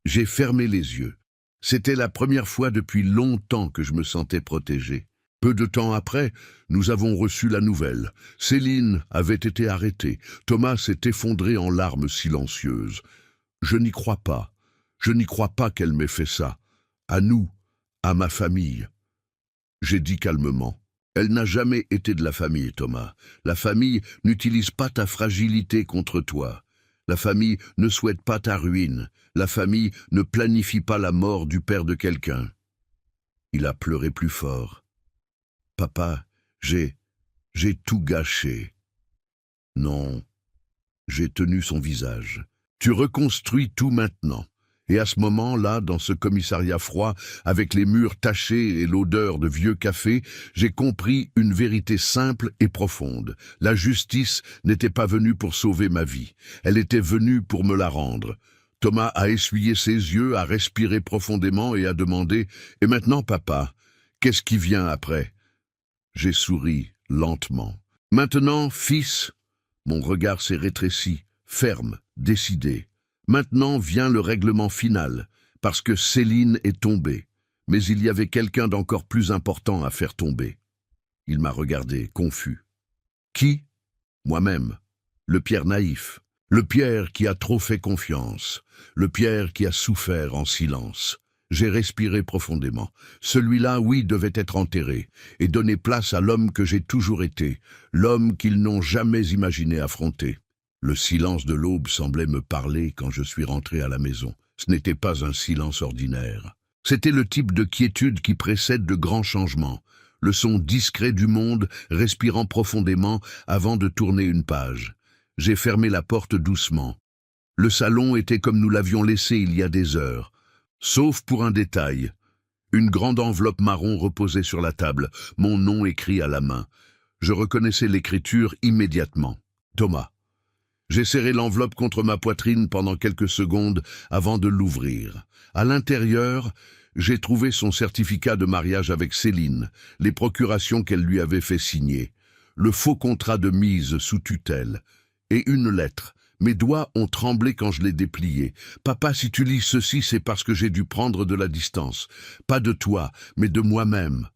J'ai fermé les yeux. C'était la première fois depuis longtemps que je me sentais protégé. Peu de temps après, nous avons reçu la nouvelle. Céline avait été arrêtée. Thomas s'est effondré en larmes silencieuses. Je n'y crois pas. Je n'y crois pas qu'elle m'ait fait ça. À nous, à ma famille. J'ai dit calmement. Elle n'a jamais été de la famille, Thomas. La famille n'utilise pas ta fragilité contre toi. La famille ne souhaite pas ta ruine. La famille ne planifie pas la mort du père de quelqu'un. Il a pleuré plus fort. Papa, j'ai tout gâché. Non, j'ai tenu son visage. Tu reconstruis tout maintenant. Et à ce moment-là, dans ce commissariat froid, avec les murs tachés et l'odeur de vieux café, j'ai compris une vérité simple et profonde. La justice n'était pas venue pour sauver ma vie. Elle était venue pour me la rendre. Thomas a essuyé ses yeux, a respiré profondément et a demandé « Et maintenant, papa, qu'est-ce qui vient après ?» J'ai souri lentement. « Maintenant, fils ?» Mon regard s'est rétréci, ferme, décidé. Maintenant vient le règlement final, parce que Céline est tombée. Mais il y avait quelqu'un d'encore plus important à faire tomber. Il m'a regardé, confus. Qui? Moi-même. Le Pierre naïf. Le Pierre qui a trop fait confiance. Le Pierre qui a souffert en silence. J'ai respiré profondément. Celui-là, oui, devait être enterré, et donner place à l'homme que j'ai toujours été, l'homme qu'ils n'ont jamais imaginé affronter. Le silence de l'aube semblait me parler quand je suis rentré à la maison. Ce n'était pas un silence ordinaire. C'était le type de quiétude qui précède de grands changements. Le son discret du monde, respirant profondément avant de tourner une page. J'ai fermé la porte doucement. Le salon était comme nous l'avions laissé il y a des heures. Sauf pour un détail. Une grande enveloppe marron reposait sur la table, mon nom écrit à la main. Je reconnaissais l'écriture immédiatement. Thomas. J'ai serré l'enveloppe contre ma poitrine pendant quelques secondes avant de l'ouvrir. À l'intérieur, j'ai trouvé son certificat de mariage avec Céline, les procurations qu'elle lui avait fait signer, le faux contrat de mise sous tutelle, et une lettre. Mes doigts ont tremblé quand je l'ai déplié. Papa, si tu lis ceci, c'est parce que j'ai dû prendre de la distance. Pas de toi, mais de moi-même.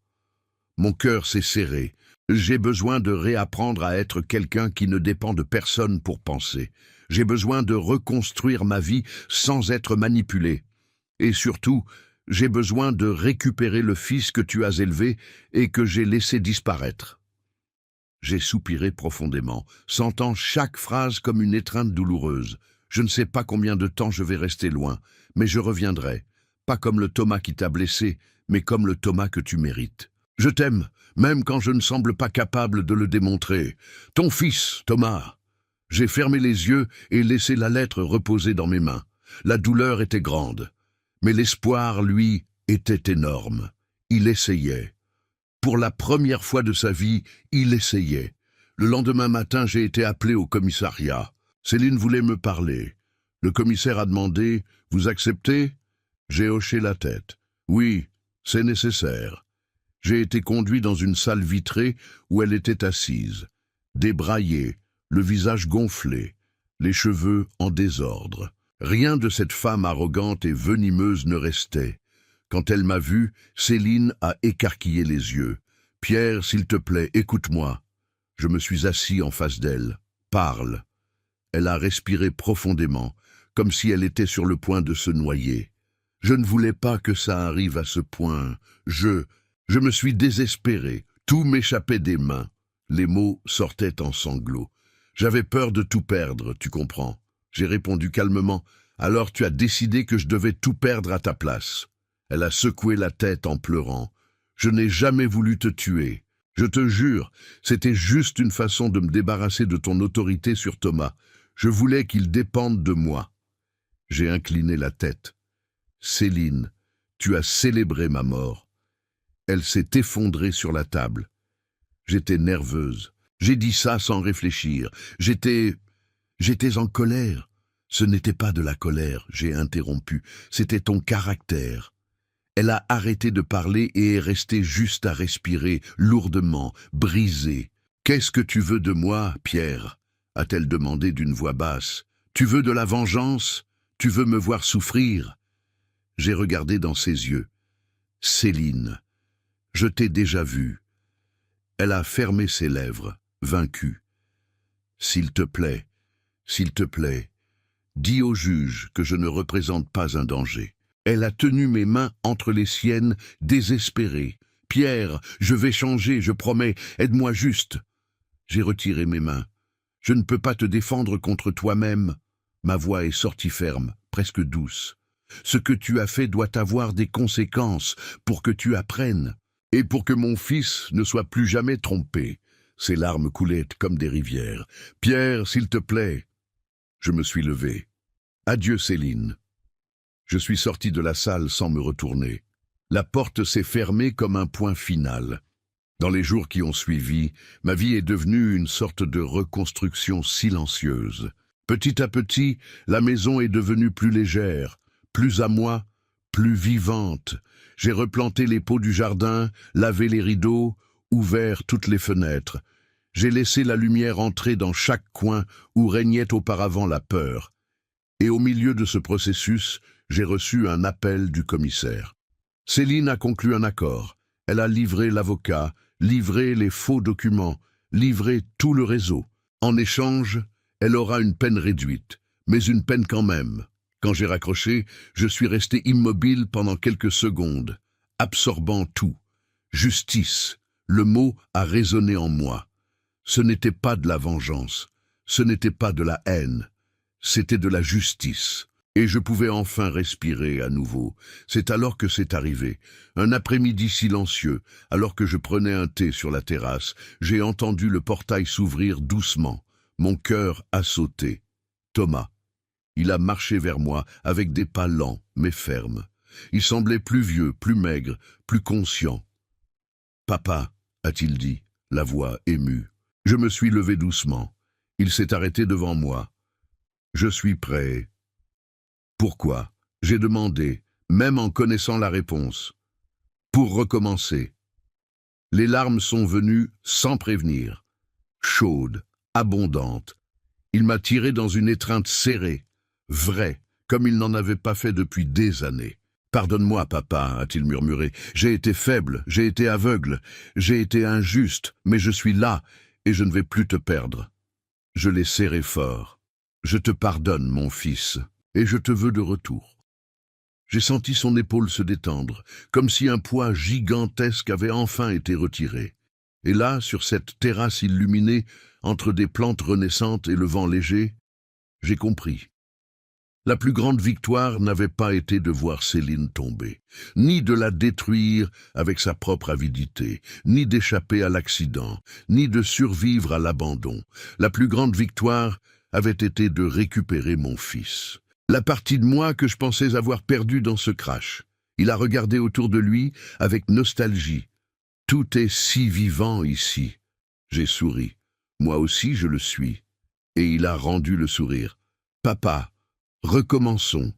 Mon cœur s'est serré. J'ai besoin de réapprendre à être quelqu'un qui ne dépend de personne pour penser. J'ai besoin de reconstruire ma vie sans être manipulé. Et surtout, j'ai besoin de récupérer le fils que tu as élevé et que j'ai laissé disparaître. J'ai soupiré profondément, sentant chaque phrase comme une étreinte douloureuse. Je ne sais pas combien de temps je vais rester loin, mais je reviendrai. Pas comme le Thomas qui t'a blessé, mais comme le Thomas que tu mérites. Je t'aime, même quand je ne semble pas capable de le démontrer. Ton fils, Thomas. J'ai fermé les yeux et laissé la lettre reposer dans mes mains. La douleur était grande, mais l'espoir, lui, était énorme. Il essayait. Pour la première fois de sa vie, il essayait. Le lendemain matin, j'ai été appelé au commissariat. Céline voulait me parler. Le commissaire a demandé « Vous acceptez ?» J'ai hoché la tête. « Oui, c'est nécessaire. » J'ai été conduit dans une salle vitrée où elle était assise, débraillée, le visage gonflé, les cheveux en désordre. Rien de cette femme arrogante et venimeuse ne restait. Quand elle m'a vu, Céline a écarquillé les yeux. « Pierre, s'il te plaît, écoute-moi. » Je me suis assis en face d'elle. « Parle. » Elle a respiré profondément, comme si elle était sur le point de se noyer. Je ne voulais pas que ça arrive à ce point. Je me suis désespéré. Tout m'échappait des mains. Les mots sortaient en sanglots. J'avais peur de tout perdre, tu comprends. J'ai répondu calmement. « Alors tu as décidé que je devais tout perdre à ta place. » Elle a secoué la tête en pleurant. « Je n'ai jamais voulu te tuer. Je te jure, c'était juste une façon de me débarrasser de ton autorité sur Thomas. Je voulais qu'il dépende de moi. » J'ai incliné la tête. « Céline, tu as célébré ma mort. » Elle s'est effondrée sur la table. J'étais nerveuse. J'ai dit ça sans réfléchir. J'étais en colère. Ce n'était pas de la colère, j'ai interrompu. C'était ton caractère. Elle a arrêté de parler et est restée juste à respirer, lourdement, brisée. « Qu'est-ce que tu veux de moi, Pierre ?» a-t-elle demandé d'une voix basse. « Tu veux de la vengeance? Tu veux me voir souffrir ?» J'ai regardé dans ses yeux. « Céline, je t'ai déjà vue. » Elle a fermé ses lèvres, vaincue. « S'il te plaît, dis au juge que je ne représente pas un danger. » Elle a tenu mes mains entre les siennes, désespérée. « Pierre, je vais changer, je promets, aide-moi juste. » J'ai retiré mes mains. « Je ne peux pas te défendre contre toi-même. » Ma voix est sortie ferme, presque douce. « Ce que tu as fait doit avoir des conséquences pour que tu apprennes. Et pour que mon fils ne soit plus jamais trompé. » Ses larmes coulaient comme des rivières. « Pierre, s'il te plaît. » Je me suis levé. « Adieu, Céline. » Je suis sorti de la salle sans me retourner. La porte s'est fermée comme un point final. Dans les jours qui ont suivi, ma vie est devenue une sorte de reconstruction silencieuse. Petit à petit, la maison est devenue plus légère, plus à moi, plus vivante. J'ai replanté les pots du jardin, lavé les rideaux, ouvert toutes les fenêtres. J'ai laissé la lumière entrer dans chaque coin où régnait auparavant la peur. Et au milieu de ce processus, j'ai reçu un appel du commissaire. Céline a conclu un accord. Elle a livré l'avocat, livré les faux documents, livré tout le réseau. En échange, elle aura une peine réduite, mais une peine quand même. Quand j'ai raccroché, je suis resté immobile pendant quelques secondes, absorbant tout. Justice, le mot a résonné en moi. Ce n'était pas de la vengeance, ce n'était pas de la haine, c'était de la justice. Et je pouvais enfin respirer à nouveau. C'est alors que c'est arrivé. Un après-midi silencieux, alors que je prenais un thé sur la terrasse, j'ai entendu le portail s'ouvrir doucement. Mon cœur a sauté. Thomas. Il a marché vers moi avec des pas lents, mais fermes. Il semblait plus vieux, plus maigre, plus conscient. « Papa » a-t-il dit, la voix émue. Je me suis levé doucement. Il s'est arrêté devant moi. « Je suis prêt. » Pourquoi? J'ai demandé, même en connaissant la réponse. Pour recommencer. Les larmes sont venues sans prévenir. Chaudes, abondantes. Il m'a tiré dans une étreinte serrée, vraie, comme il n'en avait pas fait depuis des années. « Pardonne-moi, papa » a-t-il murmuré. « J'ai été faible, j'ai été aveugle, j'ai été injuste, mais je suis là et je ne vais plus te perdre. » Je l'ai serré fort. « Je te pardonne, mon fils. Et je te veux de retour. » J'ai senti son épaule se détendre, comme si un poids gigantesque avait enfin été retiré. Et là, sur cette terrasse illuminée, entre des plantes renaissantes et le vent léger, j'ai compris. La plus grande victoire n'avait pas été de voir Céline tomber, ni de la détruire avec sa propre avidité, ni d'échapper à l'accident, ni de survivre à l'abandon. La plus grande victoire avait été de récupérer mon fils. La partie de moi que je pensais avoir perdue dans ce crash. Il a regardé autour de lui avec nostalgie. Tout est si vivant ici. J'ai souri. Moi aussi je le suis. Et il a rendu le sourire. Papa, recommençons.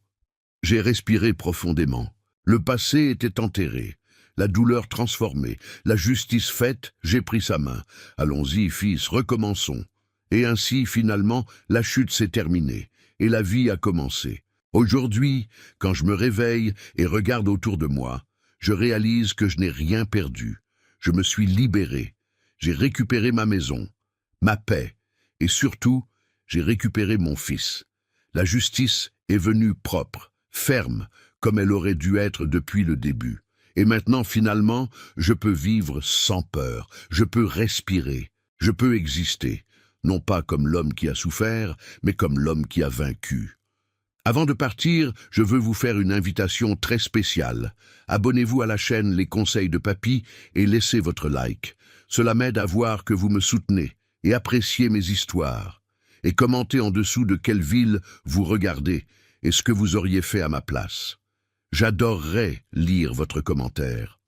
J'ai respiré profondément. Le passé était enterré. La douleur transformée. La justice faite, j'ai pris sa main. Allons-y, fils, recommençons. Et ainsi, finalement, la chute s'est terminée. Et la vie a commencé. Aujourd'hui, quand je me réveille et regarde autour de moi, je réalise que je n'ai rien perdu. Je me suis libéré. J'ai récupéré ma maison, ma paix, et surtout, j'ai récupéré mon fils. La justice est venue propre, ferme, comme elle aurait dû être depuis le début. Et maintenant, finalement, je peux vivre sans peur. Je peux respirer. Je peux exister. Non pas comme l'homme qui a souffert, mais comme l'homme qui a vaincu. Avant de partir, je veux vous faire une invitation très spéciale. Abonnez-vous à la chaîne Les Conseils de Papy et laissez votre like. Cela m'aide à voir que vous me soutenez et appréciez mes histoires. Et commentez en dessous de quelle ville vous regardez et ce que vous auriez fait à ma place. J'adorerais lire votre commentaire.